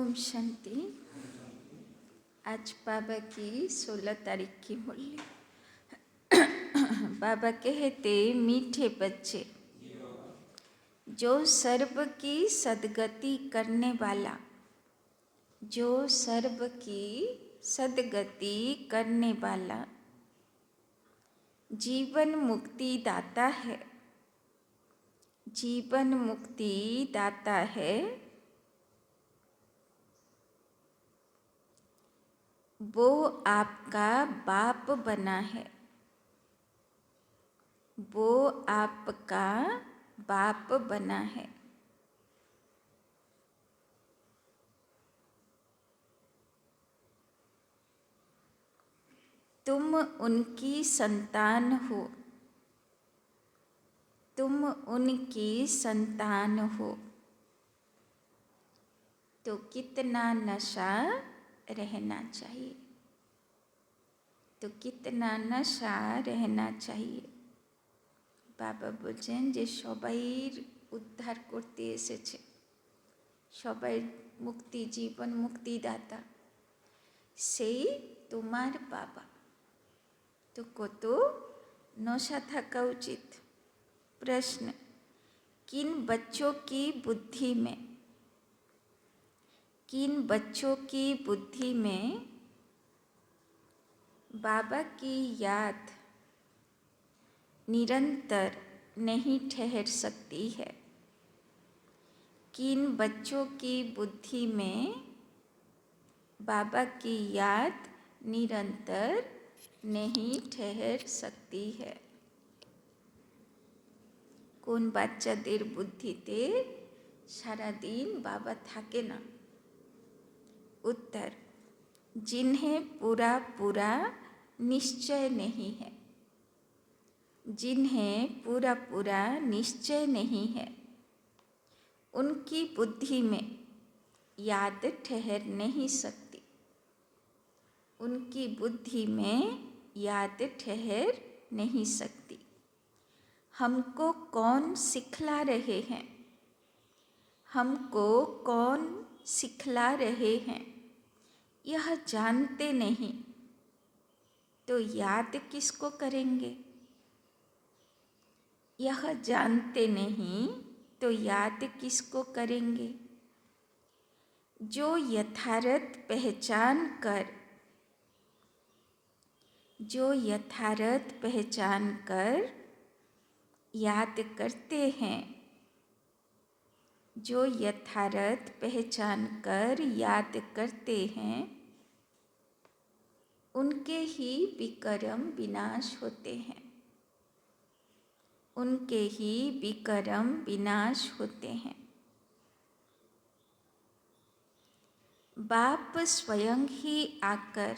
ओम शांति। आज बाबा की 16 तारीख की मुरली। बाबा कहते, मीठे बच्चे, जो सर्व की सदगति करने वाला, जो सर्व की सदगति करने वाला जीवन मुक्ति दाता है, जीवन मुक्ति दाता है, वो आपका बाप बना है, वो आपका बाप बना है। तुम उनकी संतान हो, तुम उनकी संतान हो, तो कितना नशा रहना चाहिए, तो कितना नशा रहना चाहिए। बाबा বলছেন যে সবাইর উদ্ধার করতে এসেছে, সবাই মুক্তি, জীবন মুক্তি দাতা, সেই তোমার বাবা। तो কত नशा থাকা उचित। प्रश्न, किन बच्चों की बुद्धि में, किन बच्चों की बुद्धि में बाबा की याद निरंतर नहीं ठहर सकती है? किन बच्चों की बुद्धि में बाबा की याद निरंतर नहीं ठहर सकती है? কোন বাচ্চাদের বুদ্ধিতে সারাদিন বাবা থাকে না? उत्तर, जिन्हें पूरा पूरा निश्चय नहीं है, जिन्हें पूरा पूरा निश्चय नहीं है, उनकी बुद्धि में याद ठहर नहीं सकती, उनकी बुद्धि में याद ठहर नहीं सकती। हमको कौन सिखला रहे हैं, हमको कौन सिखला रहे हैं, यह जानते नहीं तो याद किसको करेंगे? यह जानते नहीं तो याद किसको करेंगे? जो यथार्थ पहचान कर, जो यथार्थ पहचान कर याद करते हैं, जो यथार्थ पहचान कर याद करते हैं, उनके ही विकर्म विनाश होते हैं, उनके ही विकर्म विनाश होते हैं। बाप स्वयं ही आकर,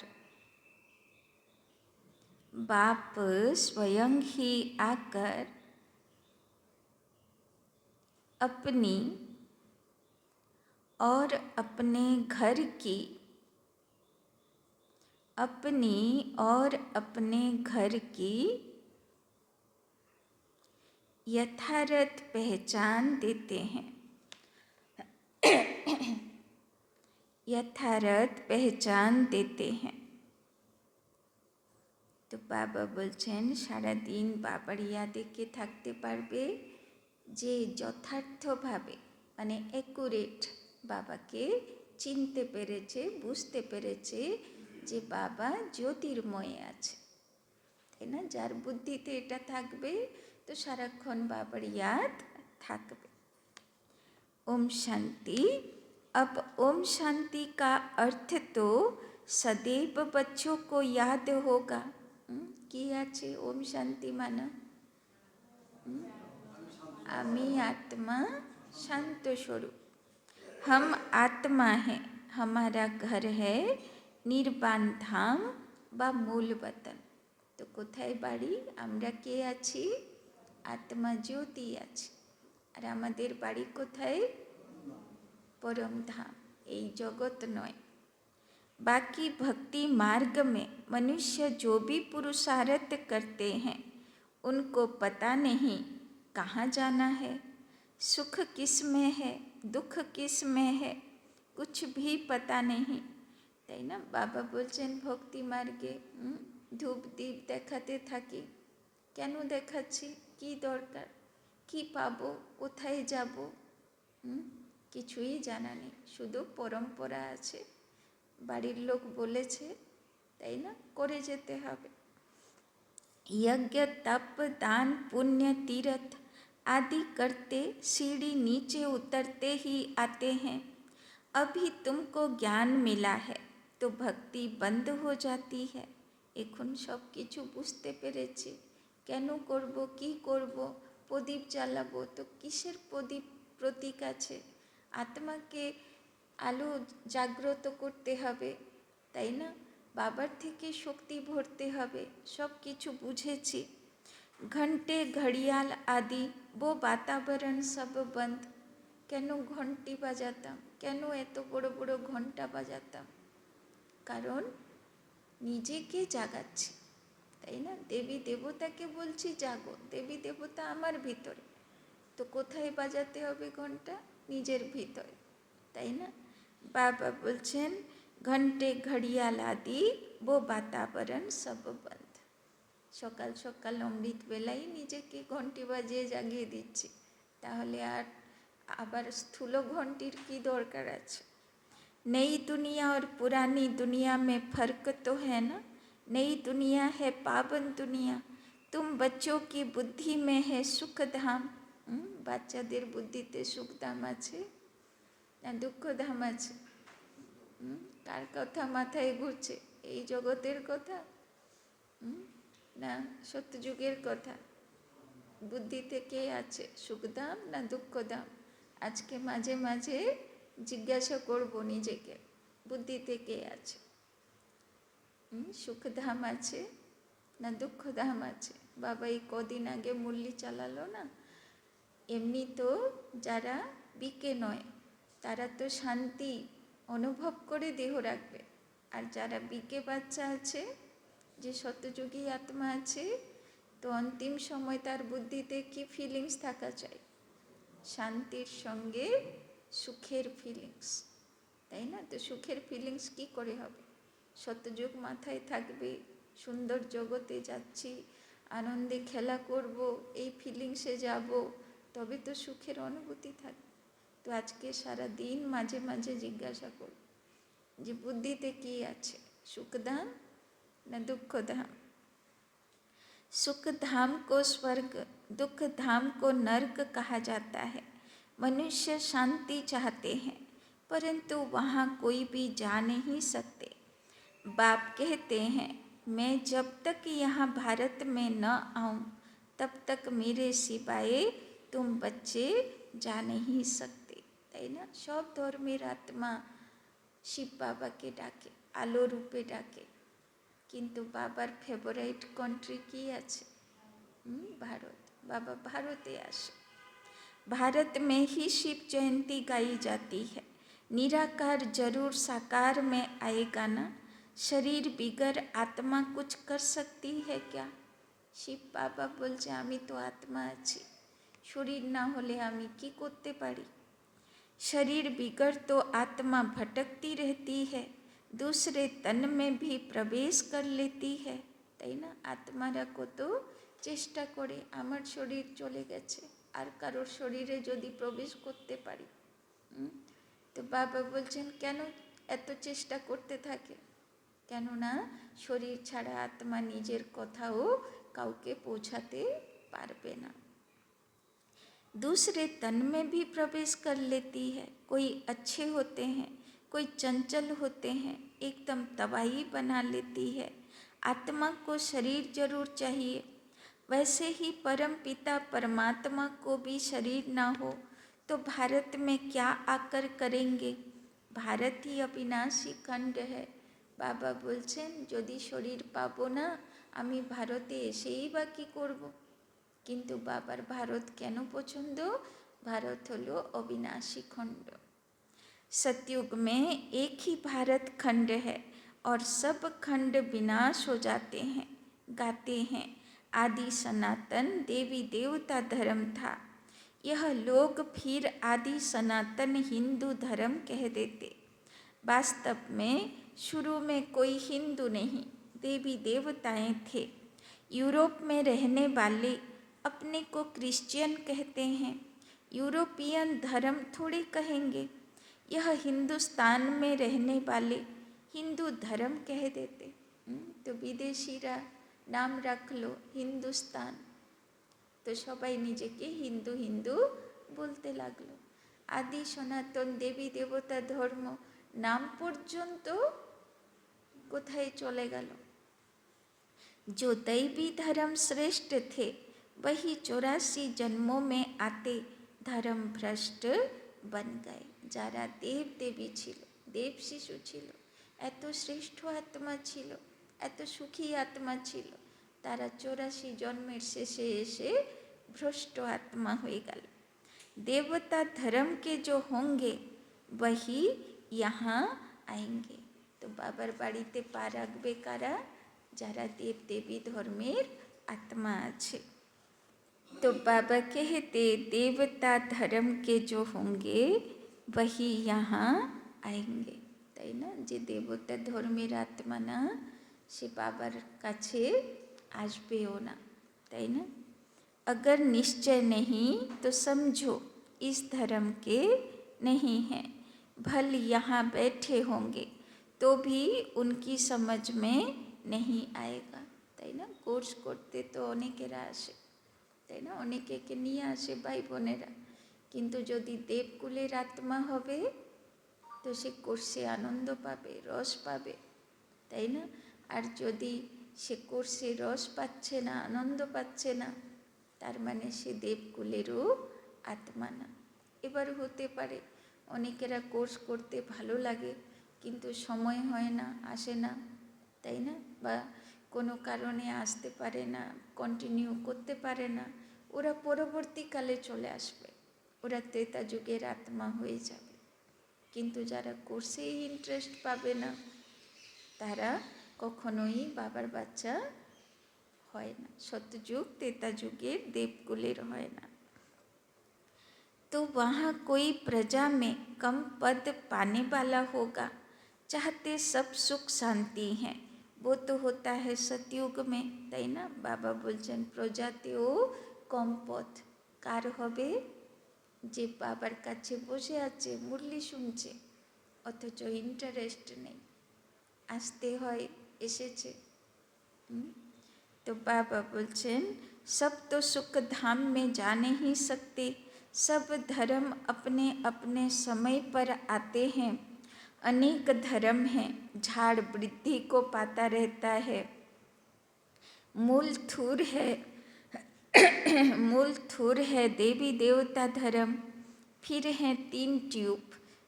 बाप स्वयं ही आकर अपनी और अपने घर की, अपनी और अपने घर की यथार्थ पहचान देते हैं, यथार्थ पहचान देते हैं। तो बाबा বলছেন সারাদিন বাবার ইয়াদে কে থাকতে পারবে? যে যথার্থভাবে মানে অ্যাকুরেট বাবাকে চিনতে পেরেছে, বুঝতে পেরেছে যে বাবা জ্যোতির্ময় আছে, তাই না? যার বুদ্ধিতে এটা থাকবে তো সারাক্ষণ বাবার ইয়াদ থাকবে। ओम शांति। अब ओम शांति का अर्थ तो सदैव बच्चों को याद होगा। কি আছে ओम शांति माना? आमी आत्मा शांत स्वरूप, हम आत्मा हैं, हमारा घर है निर्वाण धाम বা মূল বতন। তো কোথায় বাড়ি? আমরা কে আছি? আত্মা জ্যোতি আছে। আর আমাদের বাড়ি কোথায়? परम धाम, এই জগৎ নয়। बाकी भक्ति मार्ग में मनुष्य जो भी पुरुषार्थ करते हैं, उनको पता नहीं कहाँ जाना है, सुख किस में है, दुख किस में है, कुछ भी पता नहीं, তাই না? বাবা বলছেন ভক্তি মার্গে ধূপ দীপ দেখাতে থাকি। কেন দেখাচ্ছি? কি দরকার? কি পাবো? কোথায় যাব? কিছুই জানা নেই, শুধু পরম্পরা আছে, বাড়ির লোক বলেছে, তাই না, করে যেতে হবে। यज्ञ तप दान पुण्य तीर्थ आदि करते सीढ़ी नीचे उतरते ही आते हैं। अभी तुमको ज्ञान मिला है तो भक्ति बंद हो जाती है। এখন সব কিছু বুঝতে পেরেছি, কেন করব, কি করব, প্রদীপ জ্বালাবো, তো কিসের প্রদীপ প্রতীক আছে? আত্মাকে আলো জাগ্রত করতে হবে, তাই না? বাবার থেকে শক্তি ভরতে হবে, সব কিছু বুঝেছি। ঘন্টে ঘড়িয়াল আদি वो वातावरण सब बंद। কেন ঘন্টি বাজাতাম, কেন এত বড় বড় ঘন্টা বাজাতাম? কারণ নিজেকে জাগাচ্ছি, তাই না? দেবী দেবতাকে বলছি জাগো, দেবী দেবতা আমার ভিতরে, তো কোথায় বাজাতে হবে ঘন্টা? নিজের ভিতরে, তাই না? বাবা বলছেন ঘন্টে ঘড়িয়াল আদি वो वातावरण सब बंद। সকাল সকাল অমৃত বেলায় নিজেকে ঘন্টি বাজিয়ে জাগিয়ে দিচ্ছি, তাহলে আর আবার স্থূল ঘন্টির কি দরকার আছে? नई दुनिया और पुरानी दुनिया में फ़र्क तो है ना। नई दुनिया है पावन दुनिया, तुम बच्चों की बुद्धि में है सुख धाम। বাচ্চাদের বুদ্ধিতে সুখধাম আছে না দুঃখধাম আছে? কার কথা মাথায় ঘুরছে? এই জগতের কথা না সত্যযুগের কথা? বুদ্ধিতে কে আছে, সুখধাম না দুঃখধাম? আজকে মাঝে মাঝে জিজ্ঞাসা করব নিজেকে, বুদ্ধিতে কে আছে? সুখধাম আছে না দুঃখধাম আছে? বাবা এই কদিন আগে মুরলি চালালো না, এমনি তো যারা বিকে নয় তারা তো শান্তি অনুভব করে দেহ রাখবে, আর যারা বিকে বাচ্চা আছে, যে সত্যযুগী আত্মা আছে, তো অন্তিম সময় তার বুদ্ধিতে কি ফিলিংস থাকা চাই? শান্তির সঙ্গে সুখের ফিলিংস, তাই না? তো সুখের ফিলিংস কি করে হবে? সত্যযুগ মাথায় থাকবে, সুন্দর জগতে যাচ্ছি, আনন্দে খেলা করব, এই ফিলিংসে যাব, তবে তো সুখের অনুভূতি থাকবে। তো আজকে সারা দিন মাঝে মাঝে জিজ্ঞাসা করব যে বুদ্ধিতে কি আছে, সুখধাম না দুঃখধাম? सुख धाम को स्वर्ग, दुख धाम को नर्क कहा जाता है। मनुष्य शांति चाहते हैं, परंतु वहाँ कोई भी जा नहीं सकते। बाप कहते हैं मैं जब तक यहाँ भारत में न आऊँ तब तक मेरे सिवाय तुम बच्चे जा नहीं सकते, তাই না? সব ধর্মের আত্মা শিব বাবাকে ডাকে, আলো রূপে ডাকে, কিন্তু বাবার ফেভারিট কান্ট্রি কি আছে? ভারত। বাবা ভারতে আসে। भारत में ही शिव जयंती गाई जाती है। निराकार जरूर साकार में आएगा ना। शरीर बिगर आत्मा कुछ कर सकती है क्या? শিব বাবা বলছে আমি তো আত্মা আছি, শরীর না হলে আমি কি করতে পারি? शरीर बिगर तो आत्मा भटकती रहती है, दूसरे तन में भी प्रवेश कर लेती है, তাই না? আত্মারা কত চেষ্টা করে, আমার শরীর চলে গেছে, আর কারোর শরীরে যদি প্রবেশ করতে পারি। তো বাবা বলছেন কেন এত চেষ্টা করতে থাকে? কেননা শরীর ছাড়া আত্মা নিজের কথাও কাউকে পৌঁছাতে পারবে না। दूसरे तन में भी प्रवेश कर लेती है। कोई अच्छे होते हैं, कोई चंचल होते हैं, एकदम तबाही बना लेती है। आत्मा को शरीर जरूर चाहिए। वैसे ही परम पिता परमात्मा को भी शरीर ना हो तो भारत में क्या आकर करेंगे? भारत ही अविनाशी खंड है। বাবা বলছেন যদি শরীর পাবো না, আমি ভারতে এসেই বা কী করব? কিন্তু বাবার ভারত কেন পছন্দ? ভারত হলো অবিনাশী খণ্ড। सतयुग में एक ही भारत खंड है और सब खंड विनाश हो जाते हैं। गाते हैं आदि सनातन देवी देवता धर्म था, यह लोग फिर आदि सनातन हिंदू धर्म कह देते। वास्तव में शुरू में कोई हिंदू नहीं, देवी देवताएं थे। यूरोप में रहने वाले अपने को क्रिश्चियन कहते हैं, यूरोपियन धर्म थोड़ी कहेंगे। यह हिंदुस्तान में रहने वाले हिंदू धर्म कह देते। तो विदेशीरा नाम रख लो हिंदुस्तान, तो सबाई निजेके हिंदू हिंदू बोलते लागलो। आदि सनातन देवी देवता धर्म नाम पर्यन्त कोथाय चले गेल। जो दैवी धर्म श्रेष्ठ थे वही 84 जन्मों में आते धर्म भ्रष्ट बन गए। যারা দেব দেবী ছিল, দেব শিশু ছিল, এত শ্রেষ্ঠ আত্মা ছিল, এত সুখী আত্মা ছিল, তারা 84 জন্মের শেষে এসে भ्रष्ट आत्मा हो गल। देवता धर्म के जो होंगे वही यहाँ आएंगे। तो बाबार बाड़ीते पा राखबे कारा, যারা देव देवी धर्मेर आत्मा आछे। तो बाबा कहते देवता धर्म के जो होंगे वही यहाँ आएंगे, ताई ना। जे देवता धर्मेर आत्मा ना से बाबार काछे आसबेओ ना, ताई ना। अगर निश्चय नहीं तो समझो इस धर्म के नहीं हैं। भल यहाँ बैठे होंगे तो भी उनकी समझ में नहीं आएगा, ताई ना। कोर्स करते तो अनेकेरा आसे, ताई ना, अनेके निये आसे भाई बोनेरा, किन्तु यदि देवकुलेर आत्मा होबे तो से कोर्से आनंद पाबे, रस पाबे, ताई ना। और यदि से कोर्से रस पाच्छे ना, आनंद पाच्छे ना, तार माने से देवकुलेरो आत्मा ना। एबार होते पारे अनेकेरा कोर्स करते भालो लागे किन्तु समय हय ना, आसे ना, ताई ना, बा कोनो कारणे आसते पारे ना, कन्टिन्यू करते पारे ना, ओरा परवर्तीकाले चले आसबे, ओरा त्रेता जुगेर आत्मा हये जाबे। किन्तु जारा कोर्से इंटरेस्ट पाबे ना तारा कखनोई बाबार बाच्चा হয় না। सतयुग त्रेता जुगेर देवकुलेर হয় না। तो वहाँ कोई प्रजा में कम पद पाने वाला होगा, चाहते सब सुख शांति हैं, वो तो होता है सतयुग में, ताई ना। बाबा बोलছেন प्रजातेও कम पद कार হবে, যে বাবার কাছে বসে আছে মুরলি শুনছে অথচ ইন্টারেস্ট নেই, আসতে হয় এসেছে। तो बाबा बोलছেন सब तो सुख धाम में जा नहीं सकते, सब धर्म अपने अपने समय पर आते हैं। अनेक धर्म हैं, झाड़ वृद्धि को पाता रहता है। मूल थूर है मूल थूर है देवी देवता धर्म, फिर हैं 3 ट्यूब।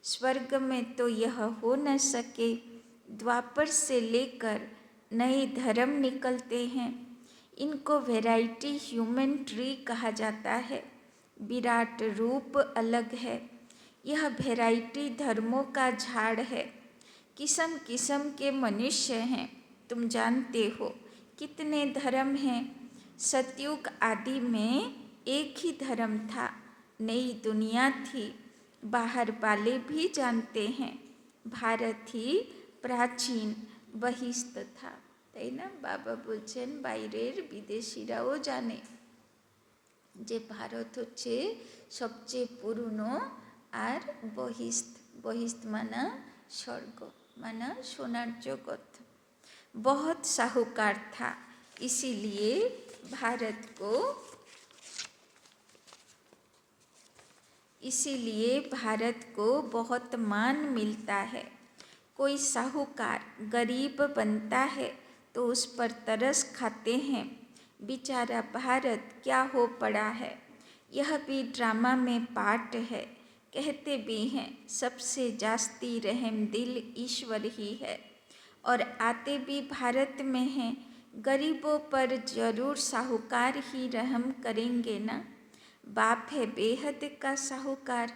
स्वर्ग में तो यह हो न सके, द्वापर से लेकर नए धर्म निकलते हैं। इनको वैरायटी ह्यूमन ट्री कहा जाता है, विराट रूप अलग है। यह वैरायटी धर्मों का झाड़ है, किस्म किस्म के मनुष्य हैं। तुम जानते हो कितने धर्म हैं। सतयुग आदि में एक ही धर्म था, नई दुनिया थी, बाहर वाले भी जानते हैं। भारत ही प्राचीन बहिष्ठ था, ताई ना। बाबा बोलছেন বাইরের বিদেশিরাও জানে যে ভারত হচ্ছে সবচেয়ে পুরনো আর বহিষ্ঠ। বহিষ্ঠ माना स्वर्ग, माना सोनार जगत। बहुत साहूकार था, इसीलिए भारत को बहुत मान मिलता है। कोई साहूकार गरीब बनता है तो उस पर तरस खाते हैं, बेचारा भारत क्या हो पड़ा है। यह भी ड्रामा में पार्ट है। कहते भी हैं सबसे जास्ती रहम दिल ईश्वर ही है, और आते भी भारत में हैं। गरीबों पर जरूर साहूकार ही रहम करेंगे ना। बाप है बेहद का साहूकार,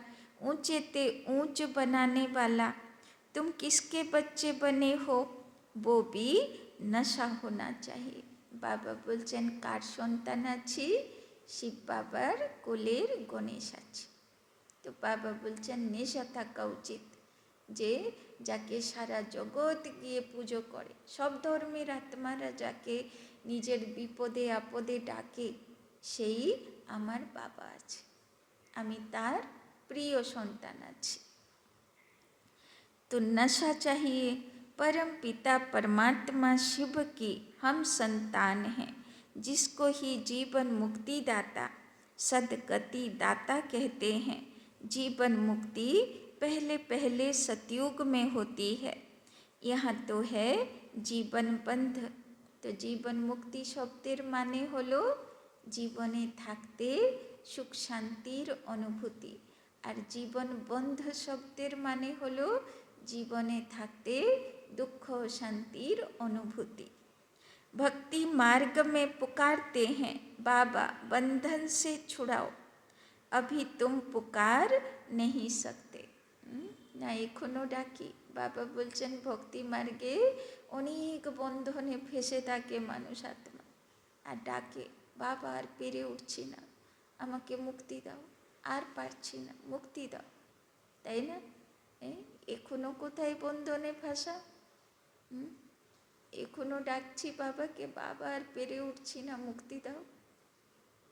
ऊंचे ते ऊंच बनाने वाला। तुम किसके बच्चे बने हो, वो भी नशा होना चाहिए। बाबा बोलছেন कार सन्तान आছি, शिव बाबार कोलेर गणेश आছি। तो बाबा बोलছেন नेशा थाका उचित, जे যাকে সারা জগৎ গিয়ে পুজো করে, সব ধর্মের আত্মারা যাকে নিজের বিপদে আপদে ডাকে, সেই আমার বাবা আছে, আমি তার প্রিয় সন্তান আছি। तो नशा चाहिए, परम पिता परमात्मा शिव की हम संतान हैं, जिसको ही जीवन मुक्ति दाता सदगति दाता कहते हैं। जीवन मुक्ति पहले पहले सतयुग में होती है, यहाँ तो है जीवन बंध। तो जीवन मुक्ति शब्देर माने हलो जीवने थाकते सुख शांतिर अनुभूति, और जीवन बंध शब्देर माने हलो जीवने थाकते दुख शांतिर अनुभूति। भक्ति मार्ग में पुकारते हैं, बाबा बंधन से छुड़ाओ, अभी तुम पुकार नहीं सकते। ना एखोनो डाकी, बाबा बोलছেন भक्ति मार्गे अनेक बंधने फेसे थाके मानुष आत्मा, আর ডাকে বাবা আর পেরে উঠছি না, আমাকে মুক্তি দাও, আর পারছি না, মুক্তি দাও, তাই না? এখনো কোথায় বন্ধনে ফাঁসা? এখনো ডাকছি বাবাকে, বাবা আর পেরে উঠছি না, মুক্তি দাও,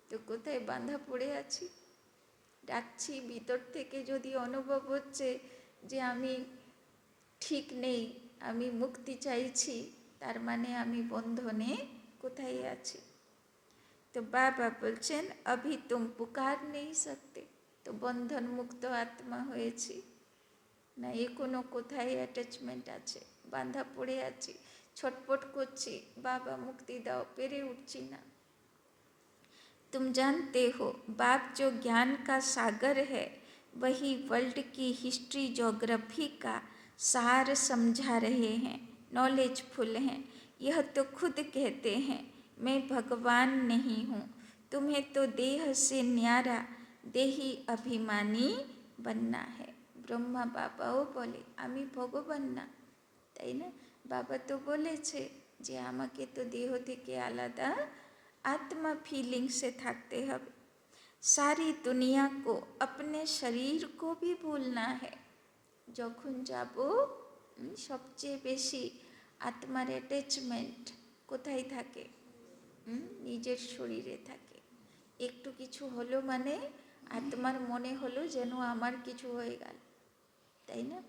তো কোথায় বাঁধা পড়ে আছি? ডাকছি ভিতর থেকে যদি অনুভব হচ্ছে যে আমি ঠিক নেই, আমি মুক্তি চাইছি, তার মানে আমি বন্ধনে কোথায় আছি। তো বাবা বলছেন अभी तुम पुकार नहीं सकते, তো বন্ধন মুক্ত আত্মা হয়েছি না, এখনো কোথায় অ্যাটাচমেন্ট আছে, বাঁধা পড়ে আছি, ছটপট করছি, বাবা মুক্তি দাও, পেরে উঠছি না। तुम जानते हो बाप जो ज्ञान का सागर है, वही वर्ल्ड की हिस्ट्री जोग्राफी का सार समझा रहे हैं, नॉलेजफुल हैं। यह तो खुद कहते हैं मैं भगवान नहीं हूँ, तुम्हें तो देह से न्यारा देही अभिमानी बनना है। ব্রহ্মা বাবাও বলে আমি ভগবান না, তাই না? বাবা তো বলেছে যে আমাকে তো দেহ থেকে আলাদা आत्मा फीलिंग से থাকতে হবে। सारी दुनिया को अपने शरीर को भी भूलना है। যখন যাব সবচেয়ে বেশি আত্মার অ্যাটাচমেন্ট কোথায় থাকে? নিজের শরীরে থাকে। একটু কিছু হলো মানে আত্মার মনে হলো যেন আমার কিছু হয়ে গেল, তাই না?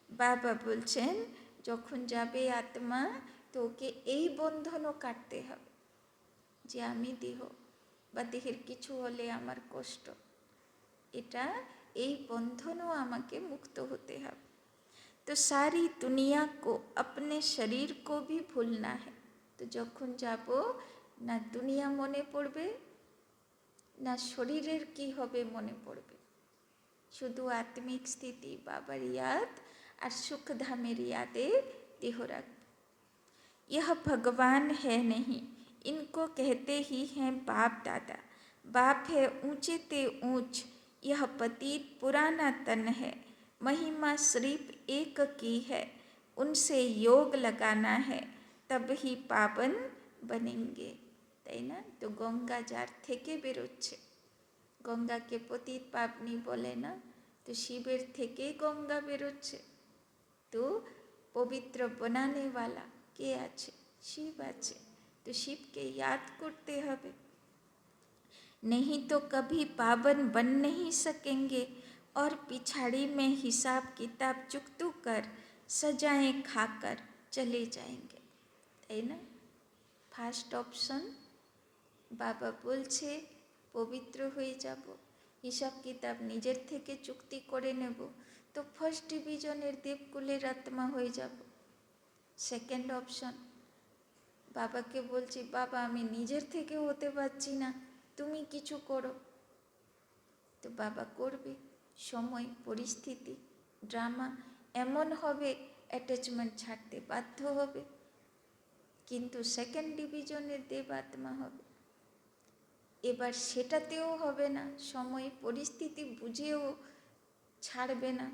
বাবা বলছেন যখন যাবে আত্মা, তো ওকে এই বন্ধনও কাটতে হবে যে আমি দেহ বা দেহের কিছু হলে আমার কষ্ট, এটা এই বন্ধনও আমাকে মুক্ত হতে হবে। তো সারি দুনিয়া কো अपने शरीर को भी भूलना है। তো যখন যাব না দুনিয়া মনে পড়বে, না শরীরের কি হবে মনে পড়বে, শুধু আত্মিক স্থিতি বাবার ইয়াদ আর সুখধামের ইয়াদে দেহ রাখবে। यह भगवान है नहीं, इनको कहते ही हैं बाप दादा। बाप है ऊंचे ते ऊंच, यह पतित पुराना तन है, महिमा सिर्फ एक की है, उनसे योग लगाना है, तब ही पावन बनेंगे, তাই না? তো গঙ্গা যার থেকে বেরোচ্ছে, গঙ্গাকে পতিত পাবনি বলে না, তো শিবের থেকেই গঙ্গা বেরোচ্ছে, তো পবিত্র বানানেওয়ালা কে আছে? শিব আছে, তো শিবকে याद করতে হবে, नहीं तो कभी पावन बन नहीं सकेंगे, और पिछाड़ी में हिसाब किताब चुकतू कर सजाएं खाकर चले जाएंगे, তাই না? ফার্স্ট অপশন বাবা বলছে পবিত্র হয়ে যাব, হিসাব কিতাব নিজের থেকে চুক্তি করে নেব, তো ফার্স্ট ডিভিশনের দেবকুলের আত্মা হয়ে যাব। সেকেন্ড অপশন বাবাকে বলছি বাবা আমি নিজের থেকে হতে পারছি না, তুমি কিছু করো, তো বাবা করবে। সময় পরিস্থিতি ড্রামা এমন হবে অ্যাটাচমেন্ট ছাড়তে বাধ্য হবে, কিন্তু সেকেন্ড ডিভিশনের দেব আত্মা হবে, এবার সেটাতেও হবে না, সময় পরিস্থিতি বুঝেও ছাড়বে না,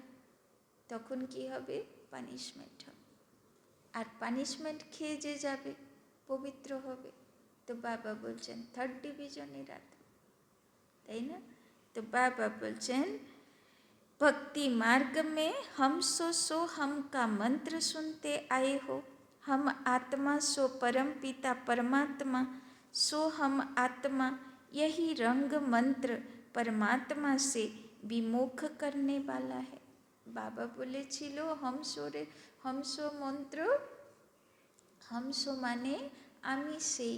তখন কি হবে? পানিশমেন্ট হবে, আর পানিশমেন্ট খেয়ে যে যাবে পবিত্র হবে। তো বাবা বলছেন থার্ড ডিভিশনের আত্মা, তাই না? তো বাবা বলছেন भक्ति मार्ग में हम सो हम का मंत्र सुनते आए हो। हम आत्मा सो परम पिता परमात्मा सो हम आत्मा, यही रंग मंत्र परमात्मा से विमुख करने वाला है। बाबा বলেছিল হংস মন্ত্র, হংস মানে আমি সেই,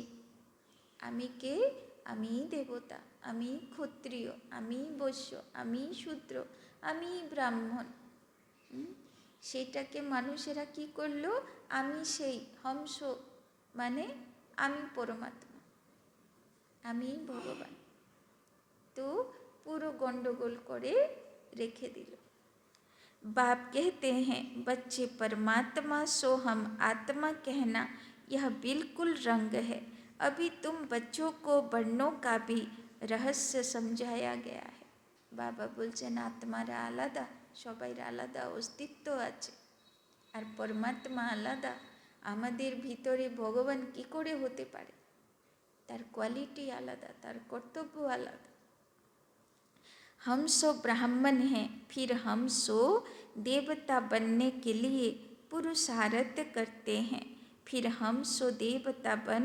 আমি কে, আমি দেবতা, আমি ক্ষত্রিয়, আমি বৈশ্য, আমি শূদ্র, আমি ব্রাহ্মণ। সেটাকে মানুষেরা কি করলো, আমি সেই হংস মানে আমি পরমাত্মা, আমি ভগবান, তো পুরো গণ্ডগোল করে রেখে দিল। बाप कहते हैं बच्चे परमात्मा सो हम आत्मा कहना यह बिल्कुल रंग है। अभी तुम बच्चों को वर्णों का भी रहस्य समझाया गया है। बाबा बोलছেন आत्मारा आलादा, সবাইর আলাদা অস্তিত্ব আছে, আর পরমাত্মা আলাদা। আমাদের ভিতরে ভগবান কি করে হতে পারে, তার কোয়ালিটি আলাদা, তার কর্তব্য আলাদা। हम सो ब्राह्मण हैं, फिर हम सो देवता बनने के लिए पुरुषार्थ करते हैं, फिर हम सो देवता बन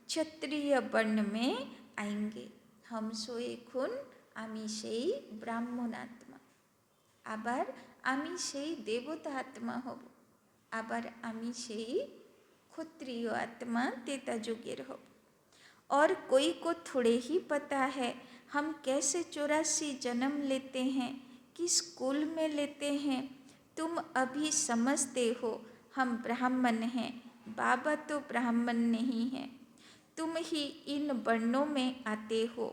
क्षत्रिय वर्ण में आएंगे। हम सो এখন আমি সেই ব্রাহ্মণ আত্মা, আবার আমি সেই দেবতা আত্মা হব, আবার আমি সেই ক্ষত্রিয় আত্মা त्रेता যুগের হব। और कोई को थोड़े ही पता है हम कैसे 84 जन्म लेते हैं, किस कुल में लेते हैं। तुम अभी समझते हो हम ब्राह्मण हैं, बाबा तो ब्राह्मण नहीं हैं, तुम ही इन वर्णों में आते हो।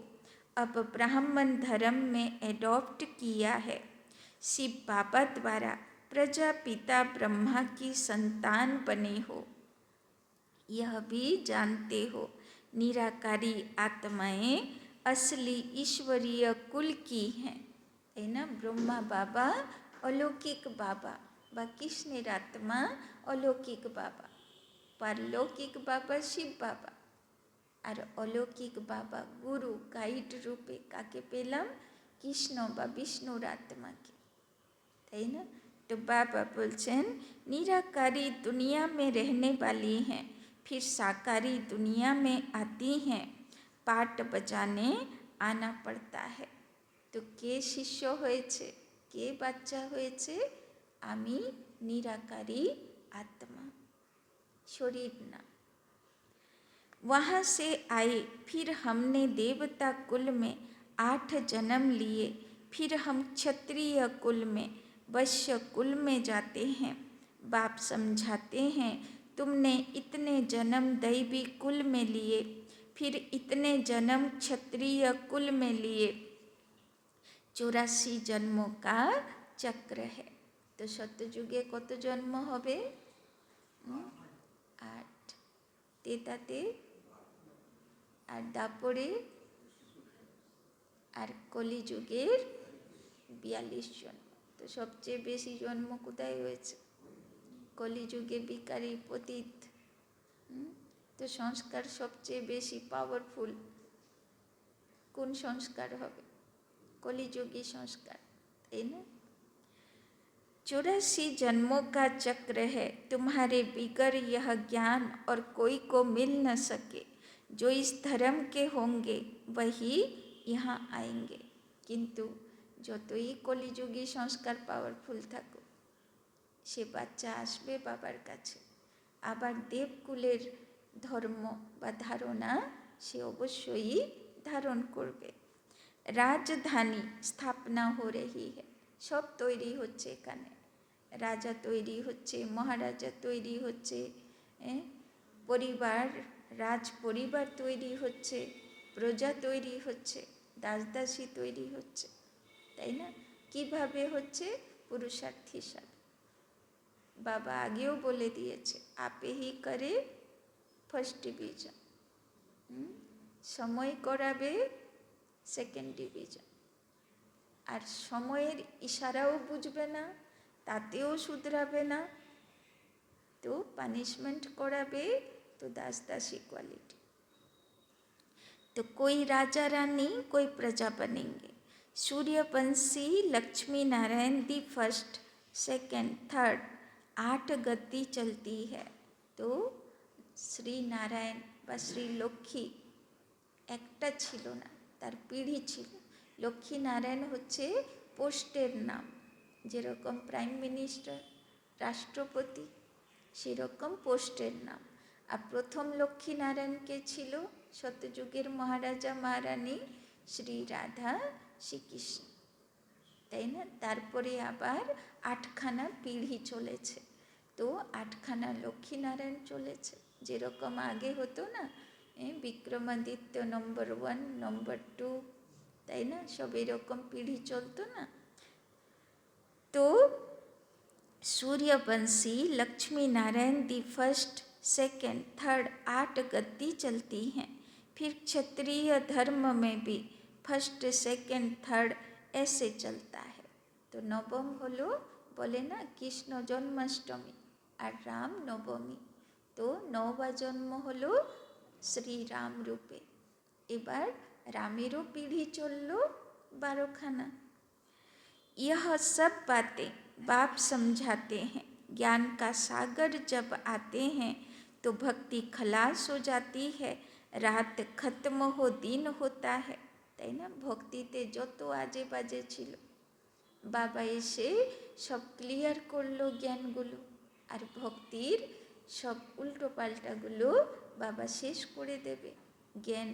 अब ब्राह्मण धर्म में एडॉप्ट किया है। शिव बाबा द्वारा प्रजापिता ब्रह्मा की संतान बने हो, यह भी जानते हो। निराकारी आत्माएं असली ईश्वरीय कुल की हैं, है ना। ब्रह्मा बाबा अलौकिक बाबा বা কৃষ্ণের আত্মা অলৌকিক বাবা, পারলৌকিক বাবা শিব বাবা, আর অলৌকিক বাবা গুরু গাইড রূপে কাকে পেলাম, কৃষ্ণ বা বিষ্ণুর আত্মাকে, তাই না। तो बाबा बोलছেন निराकारी दुनिया में रहने वाली हैं, फिर साकारी दुनिया में आती हैं, पाठ बजाने आना पड़ता है। तो কে শিষ্য হয়েছে, কে বাচ্চা হয়েছে, আমি निराकारी आत्मा, शरीर ना। वहाँ से आए, फिर हमने देवता कुल में 8 जन्म लिए, फिर हम क्षत्रिय कुल में वैश्य कुल में जाते हैं। बाप समझाते हैं तुमने इतने जन्म दैवी कुल में लिए, फिर इतने जन्म क्षत्रिय कुल में लिए, 84 जन्मों का चक्र है। तो सत्ययुगे कत जन्म होबे, 8, তেতাতে আর দাপরে আর কলিযুগের 42 জন্ম। তো সবচেয়ে বেশি জন্ম কোথায় হয়েছে, কলিযুগে বিকারী পতিত। তো সংস্কার সবচেয়ে বেশি পাওয়ারফুল কোন সংস্কার হবে, কলিযুগী সংস্কার, তাই না। 84 जन्मों का चक्र है, तुम्हारे बिगर यह ज्ञान और कोई को मिल न सके। जो इस धर्म के होंगे वही यहाँ आएंगे। किंतु যতই কলিযুগী সংস্কার পাওয়ারফুল থাকুক, সে বাচ্চা আসবে বাবার কাছে, আবার দেবকুলের ধর্ম বা ধারণা সে অবশ্যই ধারণ করবে। রাজধানী স্থাপনা हो रही है, সব তৈরি হচ্ছে এখানে, রাজা তৈরি হচ্ছে, মহারাজা তৈরি হচ্ছে, পরিবার রাজ পরিবার তৈরি হচ্ছে, প্রজা তৈরি হচ্ছে, দাসদাসী তৈরি হচ্ছে, তাই না। কিভাবে হচ্ছে, পুরুষার্থ হিসাবে। বাবা আগেও বলে দিয়েছে আপে হি করে ফার্স্ট ডিভিশন, সময় করাবে সেকেন্ড ডিভিশন, আর সময়ের ইশারাও বুঝবে না, তাতেও শুধরাবে না, तो पनिशमेंट कराबे, तो दासदासी क्वालिटी। तो कोई राजा रानी कोई प्रजा बनेंगे, Suryavanshi Lakshmi Narayan the first second third 8 गति चलती है। तो শ্রী নারায়ণ বা শ্রী লক্ষ্মী একটা ছিল না, তার পিঢ়ি ছিল। লক্ষ্মী নারায়ণ হচ্ছে পোস্টের নাম, যেরকম প্রাইম মিনিস্টার, রাষ্ট্রপতি, সেরকম পোস্টের নাম। আর প্রথম লক্ষ্মী নারায়ণকে ছিল সত্যযুগের মহারাজা মহারানী শ্রী রাধা শ্রীকৃষ্ণ, তাই না? তারপরে আবার 8খানা পিঢ়ি চলেছে, তো 8খানা লক্ষ্মীনারায়ণ চলেছে। যেরকম আগে হতো না, বিক্রমাদিত্য নম্বর 1 নম্বর 2, তাই না? সব এরকম পিঢ়ি চলতো না। तो Suryavanshi Lakshmi Narayan the first second third 8 गति चलती हैं। फिर क्षत्रिय धर्म में भी फर्स्ट सेकेंड थर्ड ऐसे चलता है। तो नवम हलो बोले ना कृष्ण जन्माष्टमी और राम नवमी, तो 9वां जन्म हलो श्री राम रूपे। एबार रामेरो पीढ़ी चललो 12खाना। यह सब बातें बाप समझाते हैं। ज्ञान का सागर जब आते हैं तो भक्ति खलास हो जाती है, रात खत्म हो दिन होता है, তাই না? ভক্তিতে যত আজে বাজে ছিল বাবা এসে সব ক্লিয়ার করলো জ্ঞানগুলো, আর ভক্তির সব উল্টো পাল্টাগুলো বাবা শেষ করে দেবে। জ্ঞান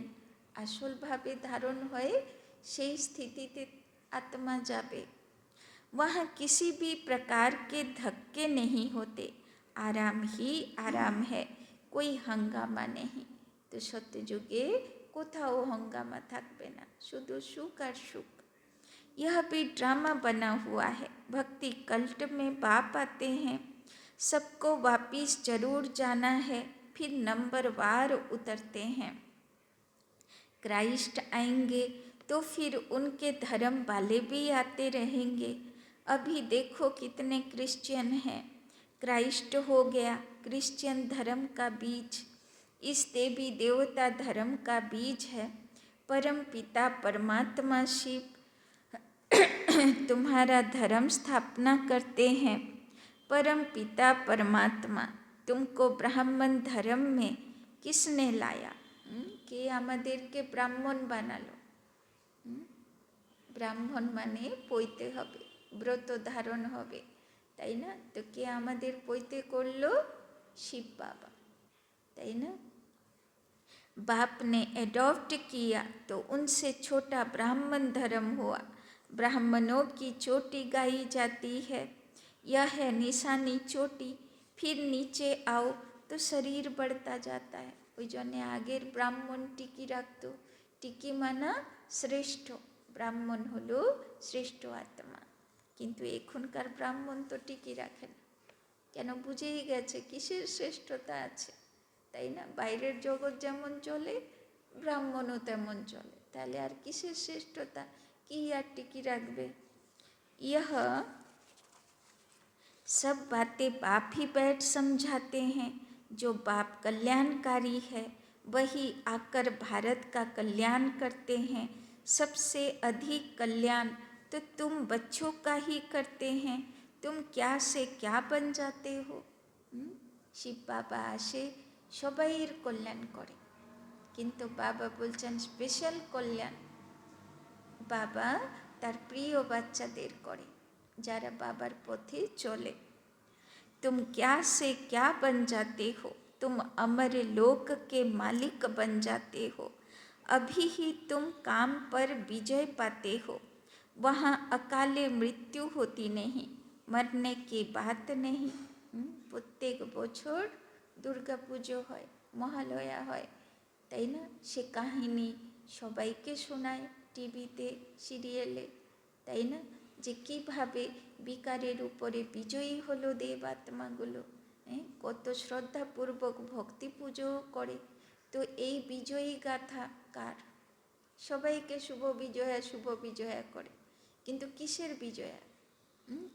আসলভাবে ধারণ হয়ে সেই স্থিতিতে আত্মা যাবে। वहाँ किसी भी प्रकार के धक्के नहीं होते, आराम ही आराम है, कोई हंगामा नहीं। तो सत्य जुगे कोथाओ हंगामा थाकबे ना, शुधु सुख और सुख। यह भी ड्रामा बना हुआ है। भक्ति कल्ट में बाप आते हैं, सबको वापिस जरूर जाना है, फिर नंबरवार उतरते हैं। क्राइस्ट आएंगे तो फिर उनके धर्म वाले भी आते रहेंगे। अभी देखो कितने क्रिश्चियन हैं। क्राइस्ट हो गया क्रिश्चियन धर्म का बीज, इस देवी देवता धर्म का बीज है। परम पिता परमात्मा शिव तुम्हारा धर्म स्थापना करते हैं। परम पिता परमात्मा तुमको ब्राह्मण धर्म में किसने लाया? কে আমাদেরকে ব্রাহ্মণ বানালো? ব্রাহ্মণ মানে পৈতে হবে, ব্রত ধারণ হবে, তাই না? তো কে আমাদের পৈতে করলো? শিব বাবা, তাই না? बाप ने एडॉप्ट किया तो उनसे छोटा ब्राह्मण धर्म हुआ। ब्राह्मणों की चोटी गाई जाती है, यह है निशानी चोटी। फिर नीचे आओ तो शरीर बढ़ता जाता है। ওই জন্যে আগের ব্রাহ্মণ টিকি রাখত। টিকি মানা শ্রেষ্ঠ, ব্রাহ্মণ হলো শ্রেষ্ঠ আত্মা। কিন্তু এখনকার ব্রাহ্মণ তো টিকি রাখে না, কেন? বুঝেই গেছে কিসের শ্রেষ্ঠতা আছে, তাই না? বাইরের জগৎ যেমন চলে ব্রাহ্মণও তেমন চলে, তাহলে আর কিসের শ্রেষ্ঠতা, কি আর টিকি রাখবে? यह सब बातें बाप ही बैठ समझाते हैं। जो बाप कल्याणकारी है वही आकर भारत का कल्याण करते हैं। सबसे अधिक कल्याण तो तुम बच्चों का ही करते हैं। तुम क्या से क्या बन जाते हो? শিব বাবা আসে সবাইয়ের কল্যাণ করে, কিন্তু বাবা বলছেন স্পেশাল কল্যাণ বাবা তার প্রিয় বাচ্চাদের করে, যারা বাবার পথে চলে। तुम क्या से क्या बन जाते हो? तुम अमर लोक के मालिक बन जाते हो। अभी ही तुम काम पर विजय पाते हो। वहाँ अकाले मृत्यु होती नहीं, मरने की बात नहीं। प्रत्येक বছর দুর্গা পুজো হয়, মহালয়া হয়, তাই না? সে কাহিনী সবাইকে শোনায় টিভিতে, সিরিয়ালে, তাই না? যে কীভাবে বিকারের উপরে বিজয়ী হলো দেবাত্মাগুলো, কত শ্রদ্ধাপূর্বক ভক্তি পুজো করে। তো এই বিজয়ী গাথা কার? সবাইকে শুভ বিজয়া করে, কিন্তু কিসের বিজয়া?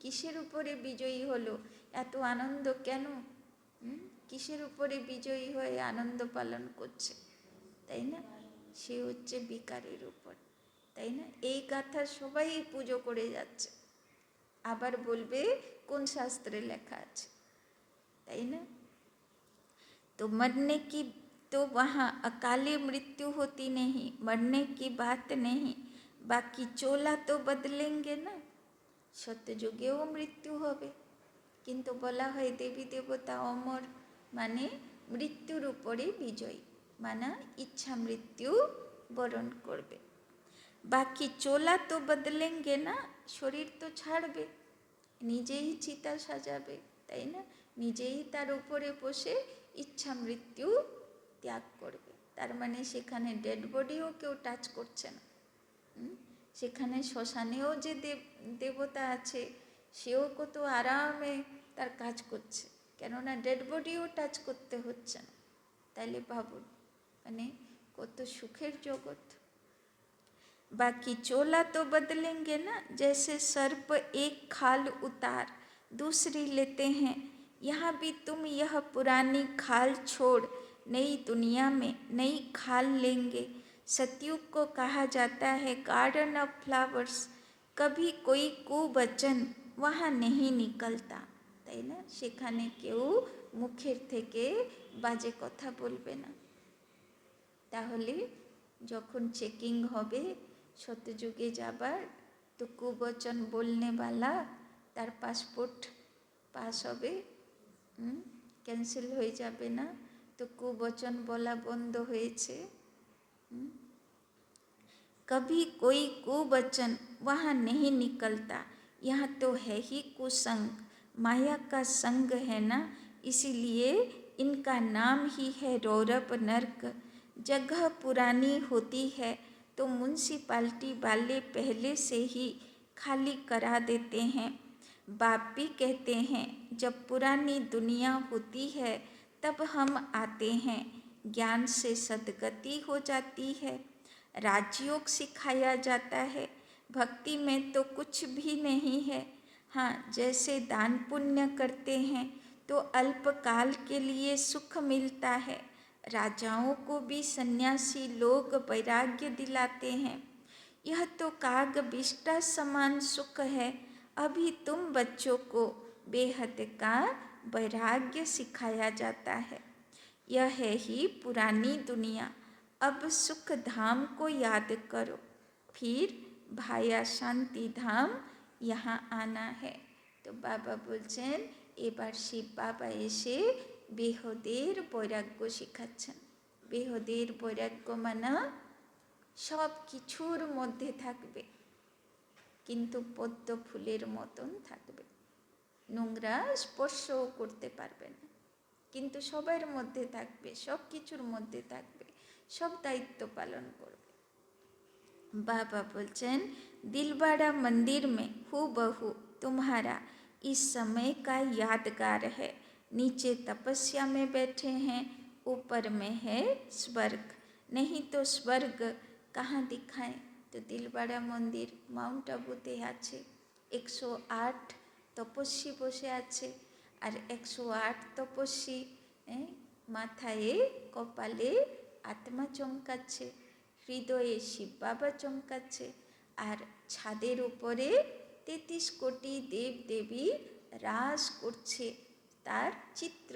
কিসের উপরে বিজয়ী হলো? এত আনন্দ কেন? কিসের উপরে বিজয়ী হয়ে আনন্দ পালন করছে, তাই না? সে হচ্ছে বিকারের উপর। তাই না? এই গাথা সবাই পুজো করে যাচ্ছে, আবার বলবে কোন শাস্ত্রে লেখা আছে, তাই না? तो मरने की तो वहाँ अकाले मृत्यु होती नहीं, मरने की बात नहीं, बाकी चोला तो बदलेंगे ना। সত্যযুগেও মৃত্যু হবে, কিন্তু বলা হয় দেবী দেবতা অমর, মানে মৃত্যুর উপরে বিজয়ী, মানে ইচ্ছা মৃত্যু বরণ করবে। বাকি চোলা তো বদলেঙ্গে না, শরীর তো ছাড়বে, নিজেই চিতা সাজাবে, তাই না? নিজেই তার উপরে বসে ইচ্ছা মৃত্যু ত্যাগ করবে। তার মানে সেখানে ডেড বডিও কেউ টাচ করছে না। সেখানে শ্মশানেও যে দেবতা আছে, সেও কত আরামে তার কাজ করছে, কেননা ডেড বডিও টাচ করতে হচ্ছে না। তাইলে ভাবুন, মানে কত সুখের জগৎ। बाकी चोला तो बदलेंगे ना, जैसे सर्प एक खाल उतार दूसरी लेते हैं, यहाँ भी तुम यह पुरानी खाल छोड़ नई दुनिया में नई खाल लेंगे। सतयुग को कहा जाता है गार्डन ऑफ फ्लावर्स, कभी कोई कुवचन वहाँ नहीं निकलता, তাই না? সেখানে কেউ মুখের থেকে বাজে কথা বলবে না। তাহলে যখন চেকিং হবে সত্যযুগে যাবার, তো কুবচন বলনেওয়ালা তার পাসপোর্ট পাস হবে, ক্যান্সেল হয়ে যাবে না। তো কুবচন বলা বন্ধ হয়েছে। कभी कोई कुवचन वहाँ नहीं निकलता, यहाँ तो है ही कुसंग, माया का संग है ना, इसीलिए इनका नाम ही है रौरव नर्क। जगह पुरानी होती है तो म्यूनसिपाल्टी वाले पहले से ही खाली करा देते हैं। बाप भी कहते हैं जब पुरानी दुनिया होती है तब हम आते हैं, ज्ञान से सद्गति हो जाती है। राजयोग सिखाया जाता है, भक्ति में तो कुछ भी नहीं है। हाँ, जैसे दान पुण्य करते हैं तो अल्पकाल के लिए सुख मिलता है, राजाओं को भी सन्यासी लोग वैराग्य दिलाते हैं। यह तो काग विष्टा समान सुख है, अभी तुम बच्चों को बेहद का वैराग्य सिखाया जाता है। यह है ही पुरानी दुनिया, अब सुख धाम को याद करो, फिर भाया शांति धाम यहाँ आना है। तो बाबा बोलছেন এবার শিব বাবা এসে বেহদের বৈরাগ্য শেখাচ্ছেন। বেহদের বৈরাগ্য মানে সব কিছুর মধ্যে থাকবে, কিন্তু পদ্ম ফুলের মতন থাকবে, নোংরা স্পর্শও করতে পারবে না, কিন্তু সবার মধ্যে থাকবে, সব কিছুর মধ্যে থাকবে, सब दायित्व पालन करबे। बाबा बोलचन दिलवाड़ा मंदिर में हूबहू तुम्हारा इस समय का यादगार है, नीचे तपस्या में बैठे हैं, ऊपर में है स्वर्ग, नहीं तो स्वर्ग कहाँ दिखाएं। तो दिलवाड़ा मंदिर माउंट आबूते आछे, 108 तपस्वी बसे आछे, और 108 तपस्वी माथाए कपाले आत्मा चमकाচ্ছে, हृदये शिव बाबा चमकाচ্ছে, और ছাদের উপরে 33 কোটি দেব দেবী রাস করছে, তার চিত্র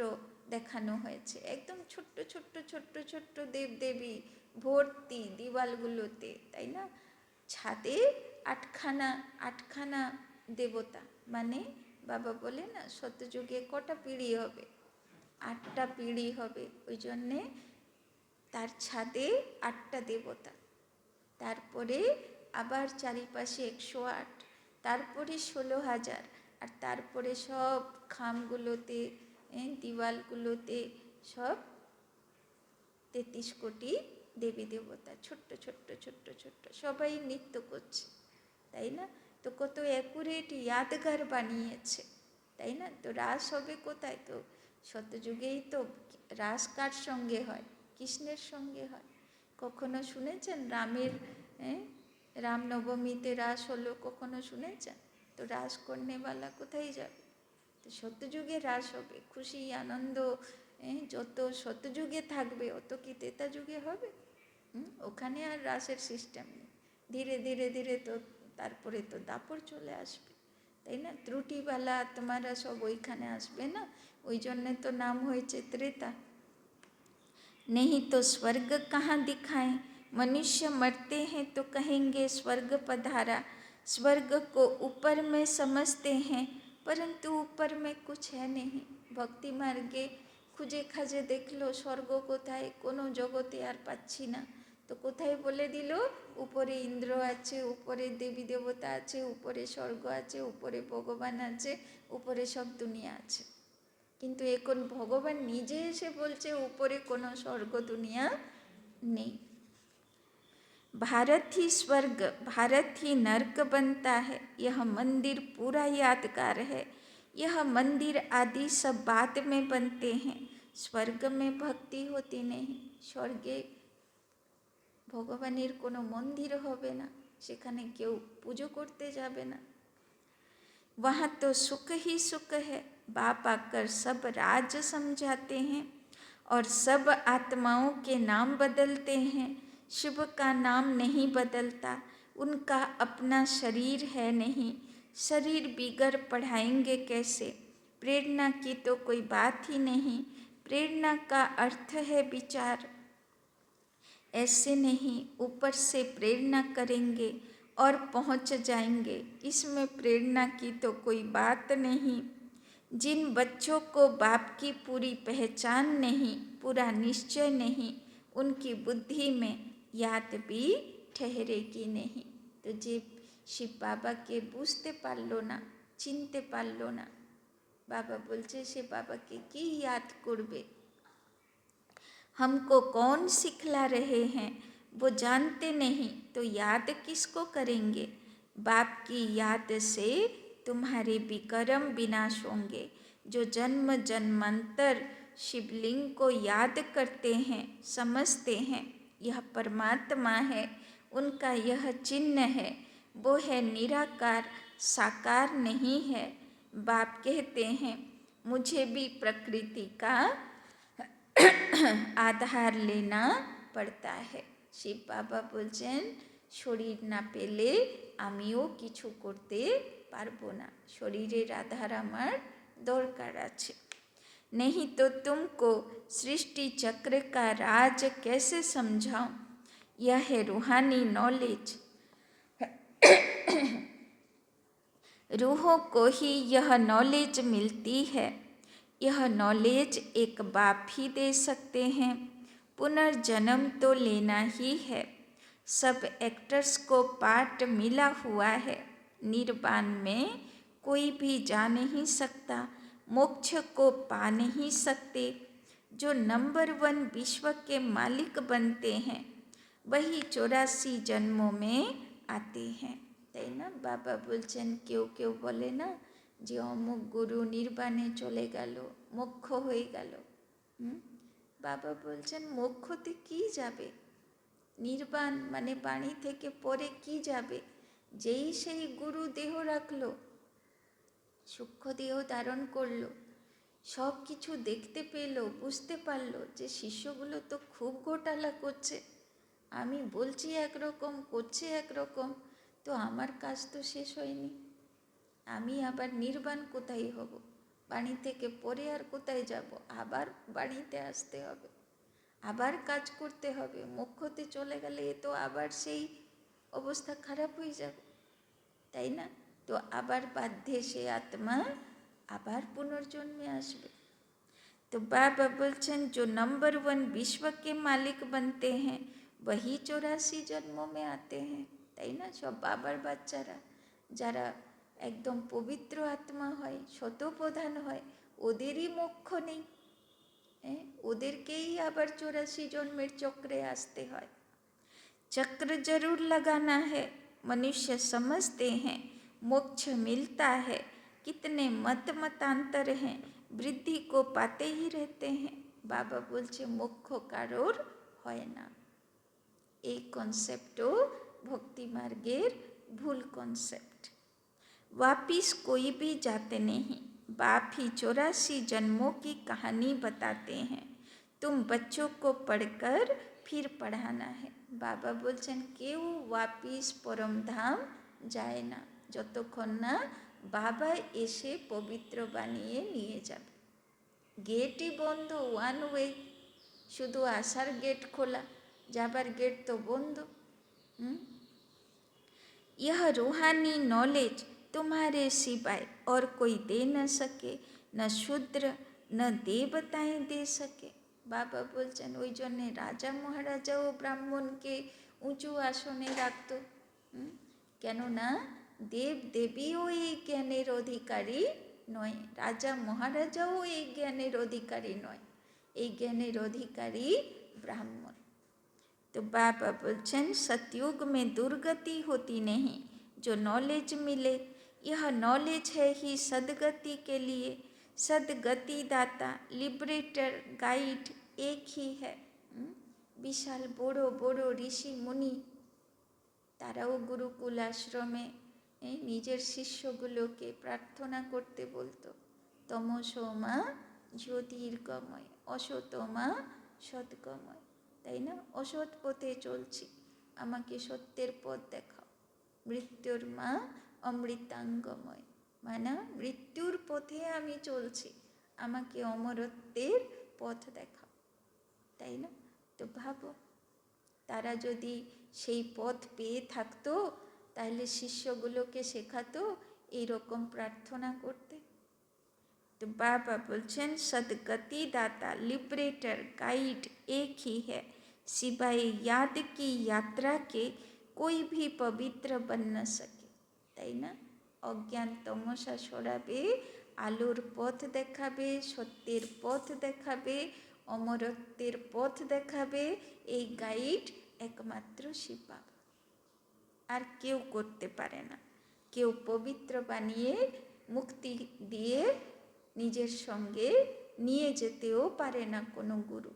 দেখানো হয়েছে। একদম ছোট্ট ছোট্ট ছোট্ট ছোট্ট দেব দেবী ভর্তি দিওয়ালগুলোতে, তাই না? ছাদে আটখানা আটখানা দেবতা, মানে বাবা বলে না সত্যযুগে কটা পিঁড়ি হবে, 8টা পিঁড়ি হবে, ওই জন্যে তার ছাদে 8টা দেবতা, তারপরে আবার চারিপাশে 108, তারপরে 16,000, আর তারপরে সব খামগুলোতে দিওয়ালগুলোতে সব 33 কোটি দেবী দেবতা, ছোট্ট ছোট্ট ছোট্ট ছোট্ট, সবাই নৃত্য করছে, তাই না? তো কত অ্যাকুরেট ইয়াদগার বানিয়েছে, তাই না? তো রাস হবে কোথায়? তো সত্যযুগেই তো রাস কার সঙ্গে হয়? কৃষ্ণের সঙ্গে হয়। কখনো শুনেছেন রামের রামনবমীতে রাস হলো? কখনো শুনেছেন? তো রাস করনেওয়ালা কোথায় যাবে? তো সত্যযুগে রাস হবে, খুশি আনন্দ যত সত্যযুগে থাকবে অত কি ত্রেতা যুগে হবে? ওখানে আর রাসের সিস্টেম নেই। ধীরে ধীরে ধীরে তো তারপরে তো দাপট চলে আসবে, তাই না? ত্রুটিওয়ালা আত্মারা সব ওইখানে আসবে না, ওই জন্যে তো নাম হয়েছে ত্রেতা। नहीं तो स्वर्ग कहाँ दिखाएं, मनुष्य मरते हैं तो कहेंगे स्वर्ग पधारा। स्वर्ग को ऊपर में समझते हैं परंतु ऊपर में कुछ है नहीं। भक्ति मार्गे খুঁজে খাজে দেখলো স্বর্গ কোথায়, কোনো জগতে আর পাচ্ছি না। তো কোথায় বলে দিল, উপরে ইন্দ্র আছে, উপরে দেবী দেবতা আছে, উপরে স্বর্গ আছে, উপরে ভগবান আছে, উপরে সব দুনিয়া আছে। কিন্তু এখন ভগবান নিজে এসে বলছে উপরে কোনো স্বর্গ দুনিয়া নেই। भारत ही स्वर्ग भारत ही नर्क बनता है, यह मंदिर पूरा यादगार है। यह मंदिर आदि सब बाद में बनते हैं। स्वर्ग में भक्ति होती नहीं, स्वर्गे ভগবানের কোনো মন্দির হবে না, সেখানে কেউ পুজো করতে যাবে না। वहाँ तो सुख ही सुख है, बाप आकर सब राज समझाते हैं और सब आत्माओं के नाम बदलते हैं। शिव का नाम नहीं बदलता, उनका अपना शरीर है नहीं। शरीर बिगर पढ़ाएंगे कैसे, प्रेरणा की तो कोई बात ही नहीं। प्रेरणा का अर्थ है विचार, ऐसे नहीं ऊपर से प्रेरणा करेंगे और पहुंच जाएंगे, इसमें प्रेरणा की तो कोई बात नहीं। जिन बच्चों को बाप की पूरी पहचान नहीं, पूरा निश्चय नहीं, उनकी बुद्धि में याद भी ठहरेगी नहीं। तो जे शिव बाबा के बुझते पारलो ना, चिनते पारलो ना, बाबा बोलছে সে বাবাকে কি याद করবে। हमको कौन सिखला रहे हैं वो जानते नहीं, तो याद किसको करेंगे। बाप की याद से तुम्हारे विकर्म विनाश होंगे। जो जन्म जन्मांतर शिवलिंग को याद करते हैं, समझते हैं यह परमात्मा है, उनका यह चिन्ह है, वो है निराकार, साकार नहीं है। बाप कहते हैं मुझे भी प्रकृति का আধার লেনা পড়তা है। শিব বাবা বলছেন শরীর না পেলে আমিও কিছু করতে পারবো না, শরীরের আধার আমার দরকার আছে। नहीं तो तुमको सृष्टि चक्र का राज कैसे समझाऊं, यह है रूहानी नॉलेज। रूहों को ही यह नॉलेज मिलती है, यह नॉलेज एक बाप ही दे सकते हैं। पुनर्जन्म तो लेना ही है, सब एक्टर्स को पार्ट मिला हुआ है। निर्वाण में कोई भी जा नहीं सकता, मोक्ष को पा नहीं सकते। जो नंबर 1 विश्व के मालिक बनते हैं वही 84 जन्मों में आते हैं। তাই না? বাবা বলছেন কেউ কেউ বলে না যে অমুক গুরু নির্বাণে চলে গেল, মোক্ষ হয়ে গেল। বাবা বলছেন মোক্ষতে কি যাবে, নির্বাণ মানে বাণী থেকে পরে কি যাবে। যেই সেই গুরু দেহ রাখলো, সূক্ষ্ম দেহ ধারণ করলো, সব কিছু দেখতে পেলো, বুঝতে পারলো যে শিষ্যগুলো তো খুব ঘোটালা করছে, আমি বলছি একরকম করছে একরকম, তো আমার কাজ তো শেষ হয়নি, আমি আবার নির্বাণ কোথায় হব, বাণী থেকে পরে আর কোথায় যাব, আবার বাণীতে আসতে হবে, আবার কাজ করতে হবে। মোক্ষতে চলে গেলে এ তো আবার সেই অবস্থা খারাপ হয়ে যাবে, তাই না? তো আবার বাধ্যে সে আত্মা আবার পুনর্জন্মে আসবে। तो बाबा बोलছেন जो नंबर 1 विश्व के मालिक बनते हैं वही 84 जन्मों में आते हैं। তাই না? সব বাবার বাচ্চারা যারা একদম পবিত্র আত্মা হয়, শতপ্রধান হয়, ওদেরই মোক্ষ নেই, ওদেরকেই আবার 84 জন্মের চক্রে আসতে হয়। चक्र जरूर लगाना है, मनुष्य समझते हैं मोक्ष मिलता है। कितने मत मतांतर हैं, वृद्धि को पाते ही रहते हैं। बाबा बोलছে मोक्ष কারোর হয় না। এই কনসেপ্টও ভক্তি মার্গের ভুল কনসেপ্ট। वापिस कोई भी जाते नहीं, बाप ही 84 जन्मों की कहानी बताते हैं। तुम बच्चों को पढ़कर फिर पढ़ाना है। बाबा बोलছেন কেউ ওয়াপিস পরমধাম যায় না যতক্ষণ না বাবা এসে পবিত্র বানিয়ে নিয়ে যাবে। গেটই বন্ধ, ওয়ান ওয়ে, শুধু আসার গেট খোলা, যাবার গেট তো বন্ধ। यह रूहानी नॉलेज तुम्हारे सिवाय और कोई दे न सके, न शूद्र न देवताएं दे सके। বাবা বলছেন ওই জন্যে রাজা মহারাজাও ব্রাহ্মণকে উঁচু আসনে রাখত। কেননা দেব দেবীও এই জ্ঞানের অধিকারী নয়, রাজা মহারাজাও এই জ্ঞানের অধিকারী নয়, এই জ্ঞানের অধিকারী ব্রাহ্মণ। तो बाबा बोलছেন सतयुग में दुर्गति होती नहीं, जो नॉलेज मिले, यह नॉलेज है ही सदगति के लिए। सदगति दाता लिबरेटर गाइड एक ही है। বিশাল বড় বড় ঋষি মুনি তারাও গুরুকুল আশ্রমে নিজের শিষ্যগুলোকে প্রার্থনা করতে বলতো, তমসোমা জ্যোতির্গময়, অসতমা সদ্গময়। তাই না? অসৎ পথে চলছি, আমাকে সত্যের পথ দেখাও। মৃত্যুর মা অমৃতাঙ্গময়, মানে মৃত্যুর পথে আমি চলছি, আমাকে অমরত্বের পথ দেখাও। তাই না? তো ভাবো, তারা যদি সেই পথ পেয়ে থাকতো তাহলে শিষ্যগুলোকে শেখাতো এইরকম প্রার্থনা করতে। तो बाबा बोलছেন सदगति दाता लिबरेटर गाइड एक ही है, सिवाय याद की यात्रा के कोई भी पवित्र बन न सके। তাই না? অজ্ঞান তমসা সরাবে, আলোর পথ দেখাবে, সত্যের পথ দেখাবে, অমরত্বের পথ দেখাবে, এই গাইড একমাত্র শিব বাবা, আর কেউ করতে পারে না। কেউ পবিত্র বানিয়ে মুক্তি দিয়ে নিজের সঙ্গে নিয়ে যেতেও পারে না কোনো গুরু।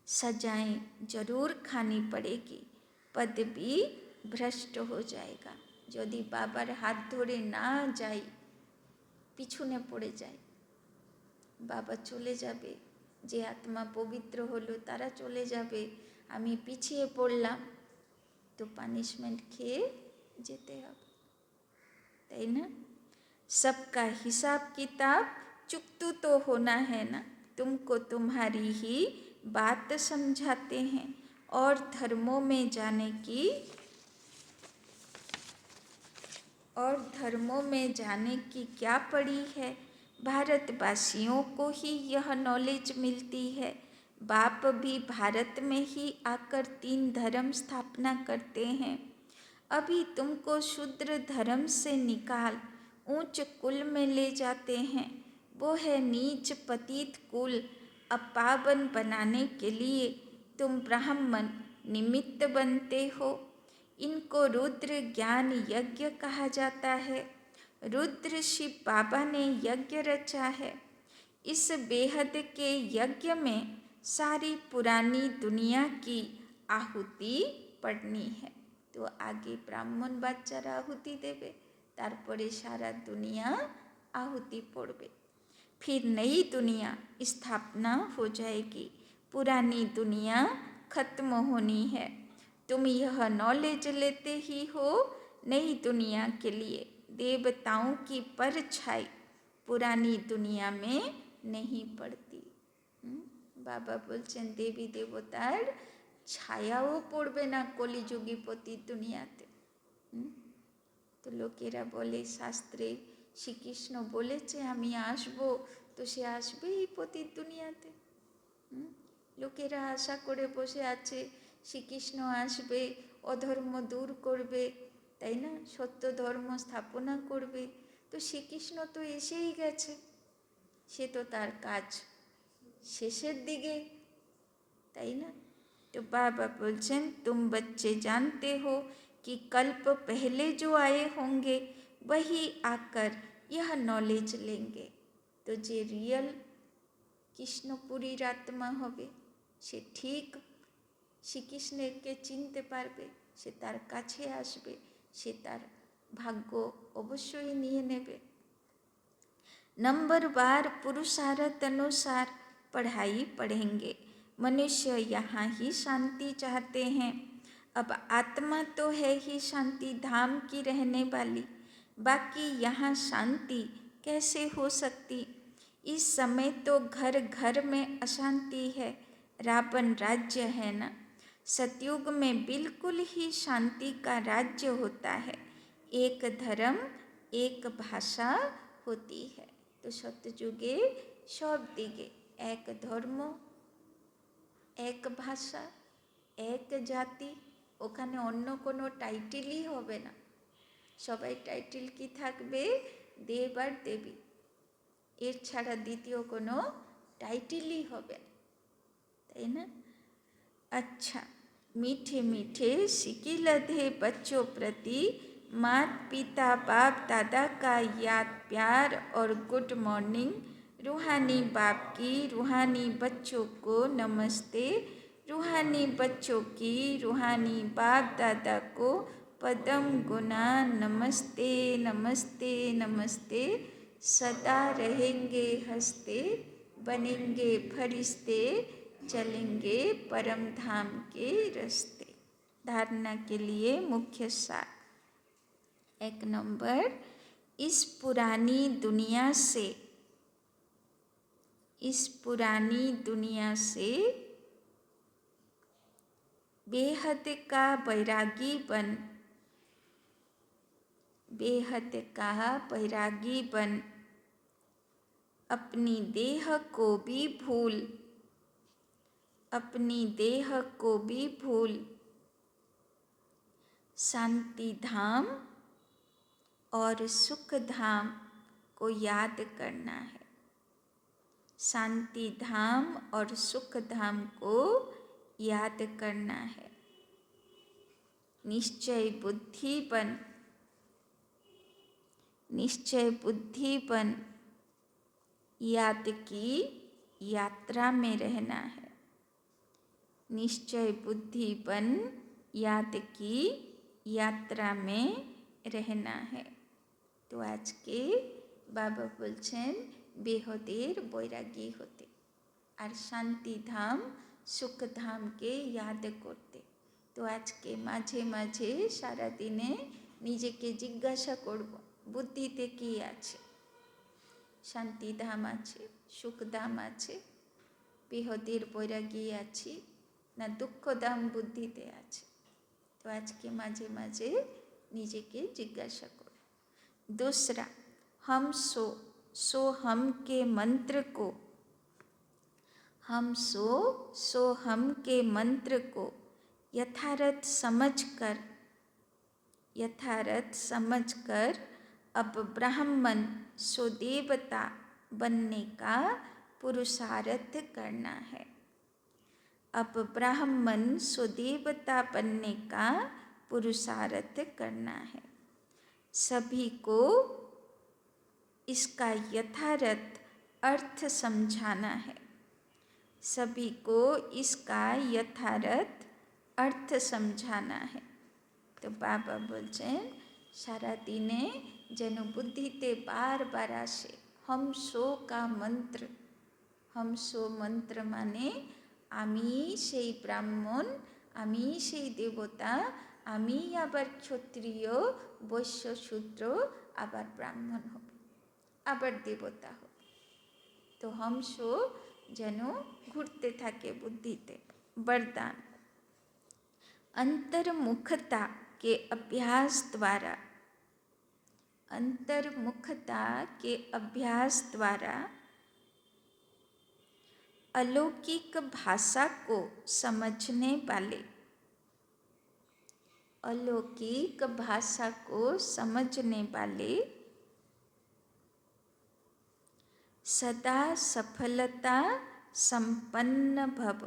सजाएं जरूर खानी पड़ेगी, पद भी भ्रष्ट हो जाएगा। যদি বাবার হাত ধরে না যাই, পিছনে পড়ে যায়, বাবা চলে যাবে, যে আত্মা পবিত্র হলো তারা চলে যাবে, আমি পিছিয়ে পড়লাম, তো পানিশমেন্ট খেয়ে যেতে হবে। তাই না? सबका हिसाब किताब चुकतू तो होना है ना, तुमको तुम्हारी ही बात समझाते हैं। और धर्मों में जाने की क्या पड़ी है, भारतवासियों को ही यह नॉलेज मिलती है। बाप भी भारत में ही आकर 3 धर्म स्थापना करते हैं। अभी तुमको शूद्र धर्म से निकाल ऊंच कुल में ले जाते हैं, वो है नीच पतित कुल। अब पावन बनाने के लिए तुम ब्राह्मण निमित्त बनते हो। इनको रुद्र ज्ञान यज्ञ कहा जाता है। रुद्र शिव बाबा ने यज्ञ रचा है। इस बेहद के यज्ञ में सारी पुरानी दुनिया की आहुति पड़नी है। तो आगे ब्राह्मण বাচ্চারা আহুতি দেবে, তারপরে সারা দুনিয়া আহুতি পড়বে। फिर नई दुनिया स्थापना हो जाएगी, पुरानी दुनिया खत्म होनी है। तुम यह नॉलेज लेते ही हो नई दुनिया के लिए। देवताओं की परछाई पुरानी दुनिया में नहीं पड़ती। বাবা বলছেন দেবী দেবতার ছায়াও পড়বে না কলিযুগী পতি দুনিয়াতে। তো লোকেরা বলে শাস্ত্রে শ্রীকৃষ্ণ বলেছে আমি আসব, তো সে আসবেই পতি দুনিয়াতে। লোকেরা আশা করে বসে আছে শ্রীকৃষ্ণ আসবে, অধর্ম দূর করবে, তাই না, সত্য ধর্ম স্থাপনা করবে। তো শ্রীকৃষ্ণ তো এসেই গেছে, সে তো তার কাজ শেষের দিকে, তাই না? तो बाबा बोलছেন तुम बच्चे जानते हो कि कल्प पहले जो आए होंगे वही आकर यह नॉलेज लेंगे। तो যে রিয়েল কৃষ্ণপুরীর আত্মা হবে সে ঠিক শ্রীকৃষ্ণকে চিনতে পারবে, সে তার কাছে আসবে, সে তার ভাগ্য অবশ্যই নিয়ে নেবে। नंबरवार पुरुषार्थ अनुसार पढ़ाई पढ़ेंगे, मनुष्य यहाँ ही शांति चाहते हैं। अब आत्मा तो है ही शांति धाम की रहने वाली, बाकी यहाँ शांति कैसे हो सकती? इस समय तो घर घर में अशांति है, रावण राज्य है ना। सतयुग में बिल्कुल ही शांति का राज्य होता है। एक धर्म एक भाषा होती है। तो सतयुगे सब दिगे एक धर्म एक भाषा एक জাতি, ওখানে অন্য কোনো টাইটেলই হবে না, সবাই টাইটেল কি থাকবে? দেব আর দেবী, এর ছাড়া দ্বিতীয় কোনো টাইটেলই হবে না, তাই না? अच्छा, मीठे मीठे सिक्के लधे बच्चों प्रति मात पिता बाप दादा का याद प्यार और गुड मॉर्निंग। रूहानी बाप की रूहानी बच्चों को नमस्ते, रूहानी बच्चों की रूहानी बाप दादा को पदम गुना नमस्ते नमस्ते नमस्ते। सदा रहेंगे हंसते बनेंगे फरिश्ते, चलेंगे परम धाम के रास्ते। धारणा के लिए मुख्य सार। 1 नंबर, इस पुरानी दुनिया से बेहद का बैरागी बन, अपनी देह को भी भूल शांति धाम और सुख धाम को याद करना है। शांति धाम और सुख धाम को याद करना है। निश्चय बुद्धि बन याद की यात्रा में रहना है। निश्चय बुद्धि बन याद की यात्रा में रहना है। तो आज के बाबा बोलছেন बेहदेर बैरागी होते और शांति धाम सुख धाम के याद करते। तो आज के माझे माझे सारा दिने निजेके जिज्ञासा करब बुद्धिते कि आछे? शांति धाम आछे, सुख धाम आछे, बेहदेर बैरागी आछी ना दुख धाम बुद्धिते आछे? तो आज के माझे माझे निजेके जिज्ञासा करो। दूसरा, हम सो हम के मंत्र को यथार्थ समझकर अब ब्राह्मण सो देवता बनने का पुरुषार्थ करना है। अब ब्राह्मण सो देवता बनने का पुरुषार्थ करना है। सभी को इसका यथार्थ अर्थ समझाना है। सभी को इसका यथार्थ अर्थ समझाना है। तो बाबा बोलছেন सारा दिने যেন বুদ্ধিতে বারবার আসে हम सो का मंत्र। हम सो मंत्र माने আমি সেই ব্রাহ্মণ, আমি সেই দেবতা, আমি আবার ক্ষত্রিয় বৈশ্য শূদ্র আবার ব্রাহ্মণ হব আবার देवता हो। तो हम सो যেন ঘুরতে থাকে বুদ্ধিতে। वरदान, अंतर्मुखता के अभ्यास द्वारा अलौकिक भाषा को समझने वाले सदा सफलता संपन्न भव।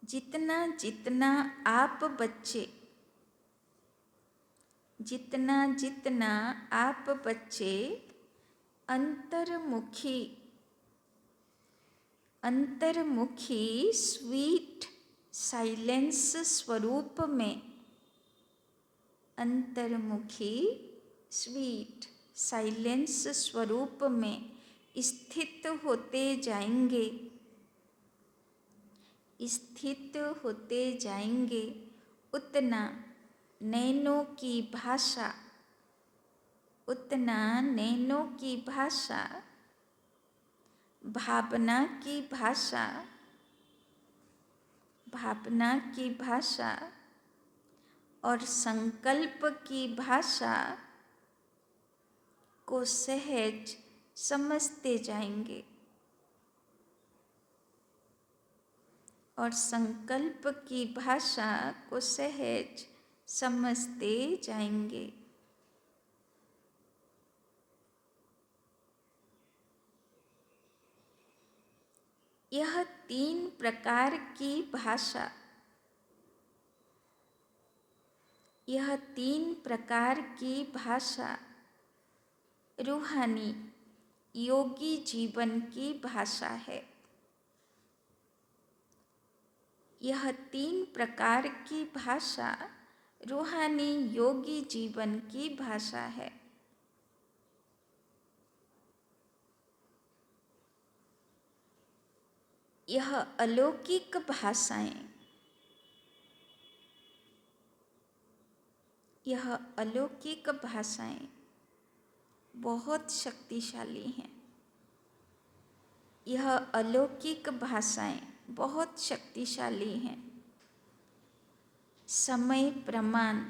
जितना जितना आप बच्चे अंतर्मुखी स्वीट साइलेंस स्वरूप में अंतर्मुखी स्वीट साइलेंस स्वरूप में स्थित होते जाएंगे, स्थित होते जाएंगे, उतना नैनों की भाषा, उतना नैनों की भाषा, भावना की भाषा, भावना की भाषा और संकल्प की भाषा को सहज समझते जाएंगे, और संकल्प की भाषा को सहज समझते जाएंगे। यह 3 प्रकार की भाषा, यह 3 प्रकार की भाषा रूहानी योगी जीवन की भाषा है। यह 3 प्रकार की भाषा रूहानी योगी जीवन की भाषा है। यह अलौकिक भाषाएं, यह अलौकिक भाषाएं बहुत शक्तिशाली हैं। यह अलौकिक भाषाएं बहुत शक्तिशाली हैं। समय प्रमाण,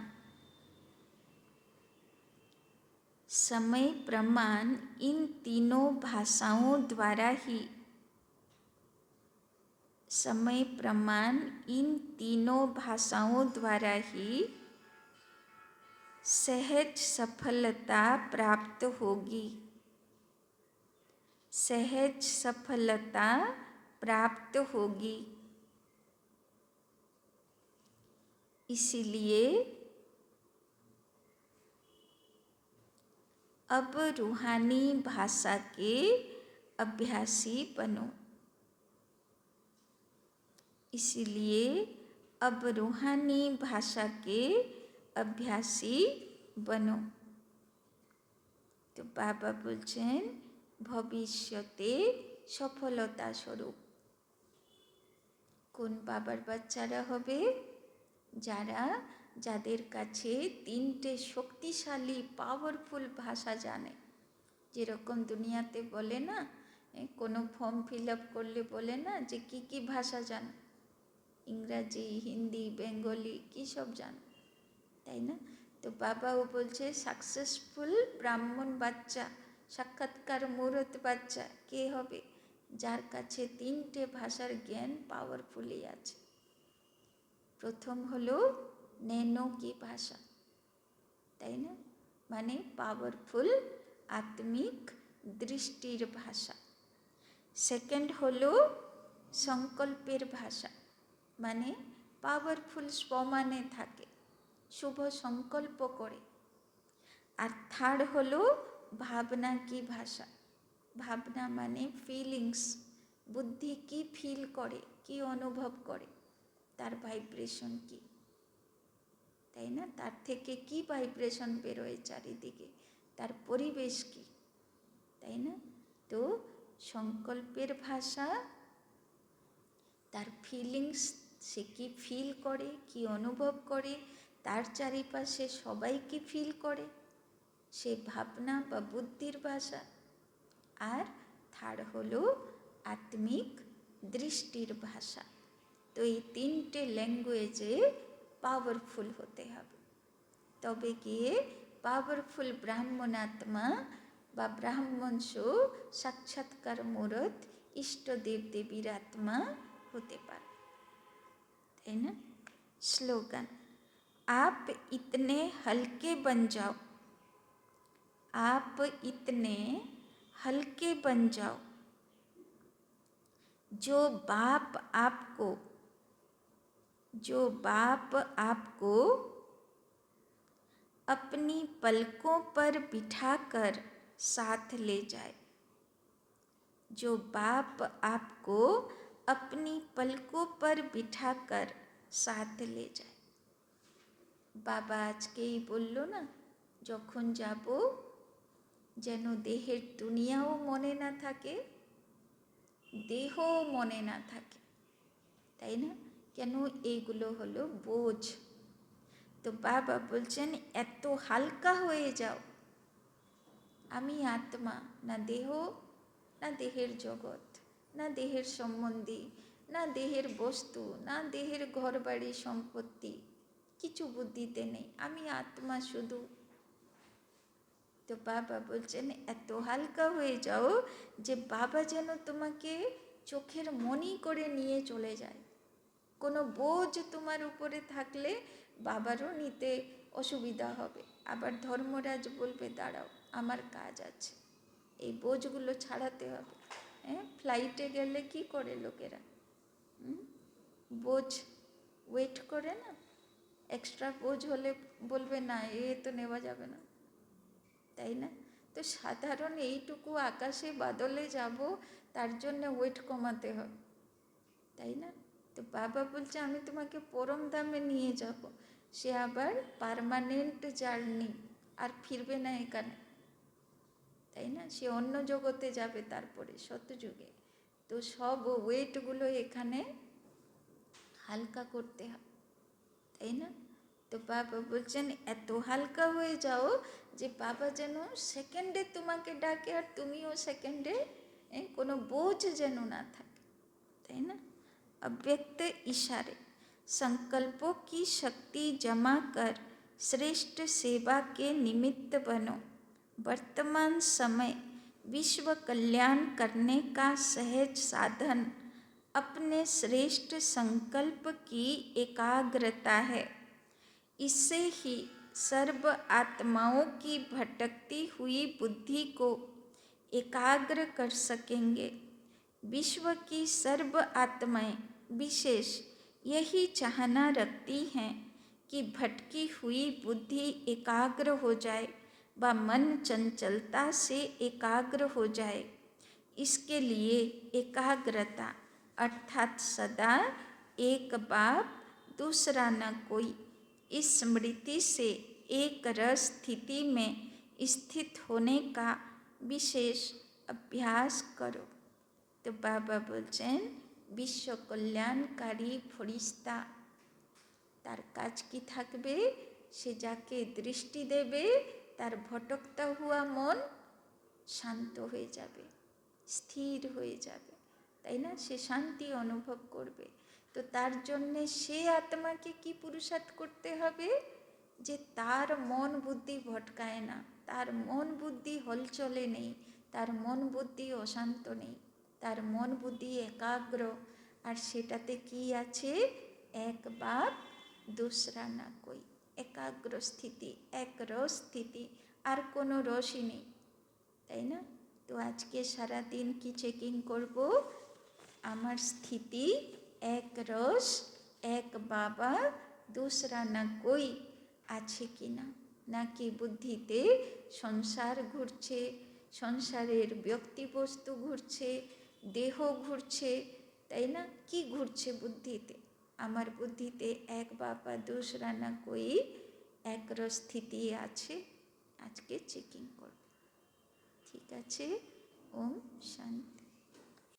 समय प्रमाण इन तीनों भाषाओं द्वारा ही, समय प्रमाण इन तीनों भाषाओं द्वारा ही सहज सफलता प्राप्त होगी, सहज सफलता प्राप्त होगी। इसीलिए अब रूहानी भाषा के अभ्यासी बनो, इसीलिए अब रूहानी भाषा के अभ्यासी बनो। तो बाबा बोलছেন ভবিষ্যতে সফলতা স্বরূপ। কোন বাবার বাচ্চারা হবে? যারা, যাদের কাছে 3টে শক্তিশালী পাওয়ারফুল ভাষা জানে। যেরকম দুনিয়াতে বলে না, কোনো ফর্ম ফিল আপ করলে বলে না যে কি ভাষা জানো, ইংরাজি, হিন্দি, বেঙ্গলি, কী সব জানো, তাই না? তো বাবাও বলছে সাকসেসফুল ব্রাহ্মণ বাচ্চা, সাক্ষাৎকার মুহূর্ত বাচ্চা কে হবে? যার কাছে 3টে ভাষার জ্ঞান পাওয়ারফুলি আছে। প্রথম হলো নैनो की ভাষা, তাই না? মানে পাওয়ারফুল আত্মিক দৃষ্টির ভাষা। সেকেন্ড হলো সংকল্পের ভাষা, মানে পাওয়ারফুল স্বমানে থাকে, শুভ সংকল্প করে। আর থার্ড হলো ভাবনা কি ভাষা, ভাবনা মানে ফিলিংস, বুদ্ধি কি ফিল করে, কি অনুভব করে, তার ভাইব্রেশন কি, তাই না? তার থেকে কি ভাইব্রেশন বেরোয় চারিদিকে, তার পরিবেশ কি, তাই না? তো সংকল্পের ভাষা, তার ফিলিংস, সে কি ফিল করে, কি অনুভব করে, তার চারিপাশে সবাই কি ফিল করে, সে ভাবনা বা বুদ্ধির ভাষা। আর থার্ড হলো আত্মিক দৃষ্টির ভাষা। তো এই 3টে ল্যাঙ্গুয়েজে পাওয়ারফুল হতে হবে, তবে গিয়ে পাওয়ারফুল ব্রাহ্মণ আত্মা বা ব্রাহ্মণস সাক্ষাৎকার মূরত ইষ্ট দেব দেবীর আত্মা হতে পারে, তাই না? স্লোগান, आप इतने हल्के बन जाओ, आप इतने हल्के बन जाओ, जो बाप आपको, जो बाप आपको अपनी पलकों पर बिठाकर साथ ले जाए, जो बाप आपको अपनी पलकों पर बिठाकर साथ ले जाए। বাবা আজকেই বলল না, যখন যাব যেন দেহের দুনিয়াও মনে না থাকে, দেহও মনে না থাকে, তাই না? কেন? এইগুলো হলো বোঝ। তো বাবা বলছেন এত হালকা হয়ে যাও। আমি আত্মা, না দেহ, না দেহের জগৎ, না দেহের সম্বন্ধী, না দেহের বস্তু, না দেহের ঘরবাড়ি সম্পত্তি, কিছু বুদ্ধিতে নেই। আমি আত্মা শুধু। তো বাবা বলছেন এত হালকা হয়ে যাও যে বাবা যেন তোমাকে চোখের মণি করে নিয়ে চলে যায়। কোনো বোঝ তোমার উপরে থাকলে বাবারও নিতে অসুবিধা হবে। আবার ধর্মরাজ বলবে দাঁড়াও, আমার কাজ আছে, এই বোঝগুলো ছাড়াতে হবে। হ্যাঁ, ফ্লাইটে গেলে কি করে লোকেরা? বোঝ ওয়েট করে না, এক্সট্রা বোঝ হলে বলবে না, এ তো নেওয়া যাবে না, তাই না? তো সাধারণ এইটুকু আকাশে বাদলে যাব, তার জন্য ওয়েট কমাতে হবে, তাই না? তো বাবা বলছে আমি তোমাকে পরম ধামে নিয়ে যাব। সে আবার পার্মানেন্ট জার্নি, আর ফিরবে না এখানে, তাই না? সে অন্য জগতে যাবে তারপরে শতযুগে। তো সব ওয়েটগুলো এখানে হালকা করতে হবে, তাই না? তো বাবা বলছেন এত হালকা হয়ে যাও যে বাবা যেন সেকেন্ডে তোমাকে ডাকে আর তুমিও সেকেন্ডে, কোনো বোঝ যেন না থাকে, তাই না? अव्यक्त इशारे संकल्पों की शक्ति जमा कर श्रेष्ठ सेवा के निमित्त बनो। वर्तमान समय विश्व कल्याण करने का सहज साधन अपने श्रेष्ठ संकल्प की एकाग्रता है। इससे ही सर्व आत्माओं की भटकती हुई बुद्धि को एकाग्र कर सकेंगे। विश्व की सर्व आत्माएं विशेष यही चाहना रखती हैं कि भटकी हुई बुद्धि एकाग्र हो जाए व मन चंचलता से एकाग्र हो जाए। इसके लिए एकाग्रता अर्थात सदा एक बाप दूसरा न कोई, इस स्मृति से एक रस स्थिति में स्थित होने का विशेष अभ्यास करो। तो बाबा বলছেন বিশ্ব কল্যাণকারী ফরিস্তা, তার কাজ কি থাকবে? সে যাকে দৃষ্টি দেবে তার ভটকতা হুয়া মন শান্ত হয়ে যাবে, স্থির হয়ে যাবে, তাই না? সে শান্তি অনুভব করবে। তো তার জন্যে সে আত্মাকে কি পুরুষার্থ করতে হবে? যে তার মন বুদ্ধি ভটকায় না, তার মন বুদ্ধি হলচলে নেই, তার মন বুদ্ধি অশান্ত নেই, তার মন বুদ্ধি একাগ্র। আর সেটাতে কি আছে? এক বাপ दूसरा না কই, একাগ্র স্থিতি, এক রস স্থিতি, আর কোনো রসই নেই, তাই না? তো আজকে সারাদিন কি চেকিং করব? আমার স্থিতি এক রস, এক বাবা, दूसरा না কই আছে কি না, নাকি বুদ্ধিতে সংসার ঘুরছে, সংসারের ব্যক্তিবস্তু ঘুরছে, দেহ ঘুরছে, তাই না? কি ঘুরছে বুদ্ধিতে? আমার বুদ্ধিতে এক বাবা दूसरा না কই এক রস স্থিতি আছে। আজকে চেকিং করব, ঠিক আছে? ওম শান্তি।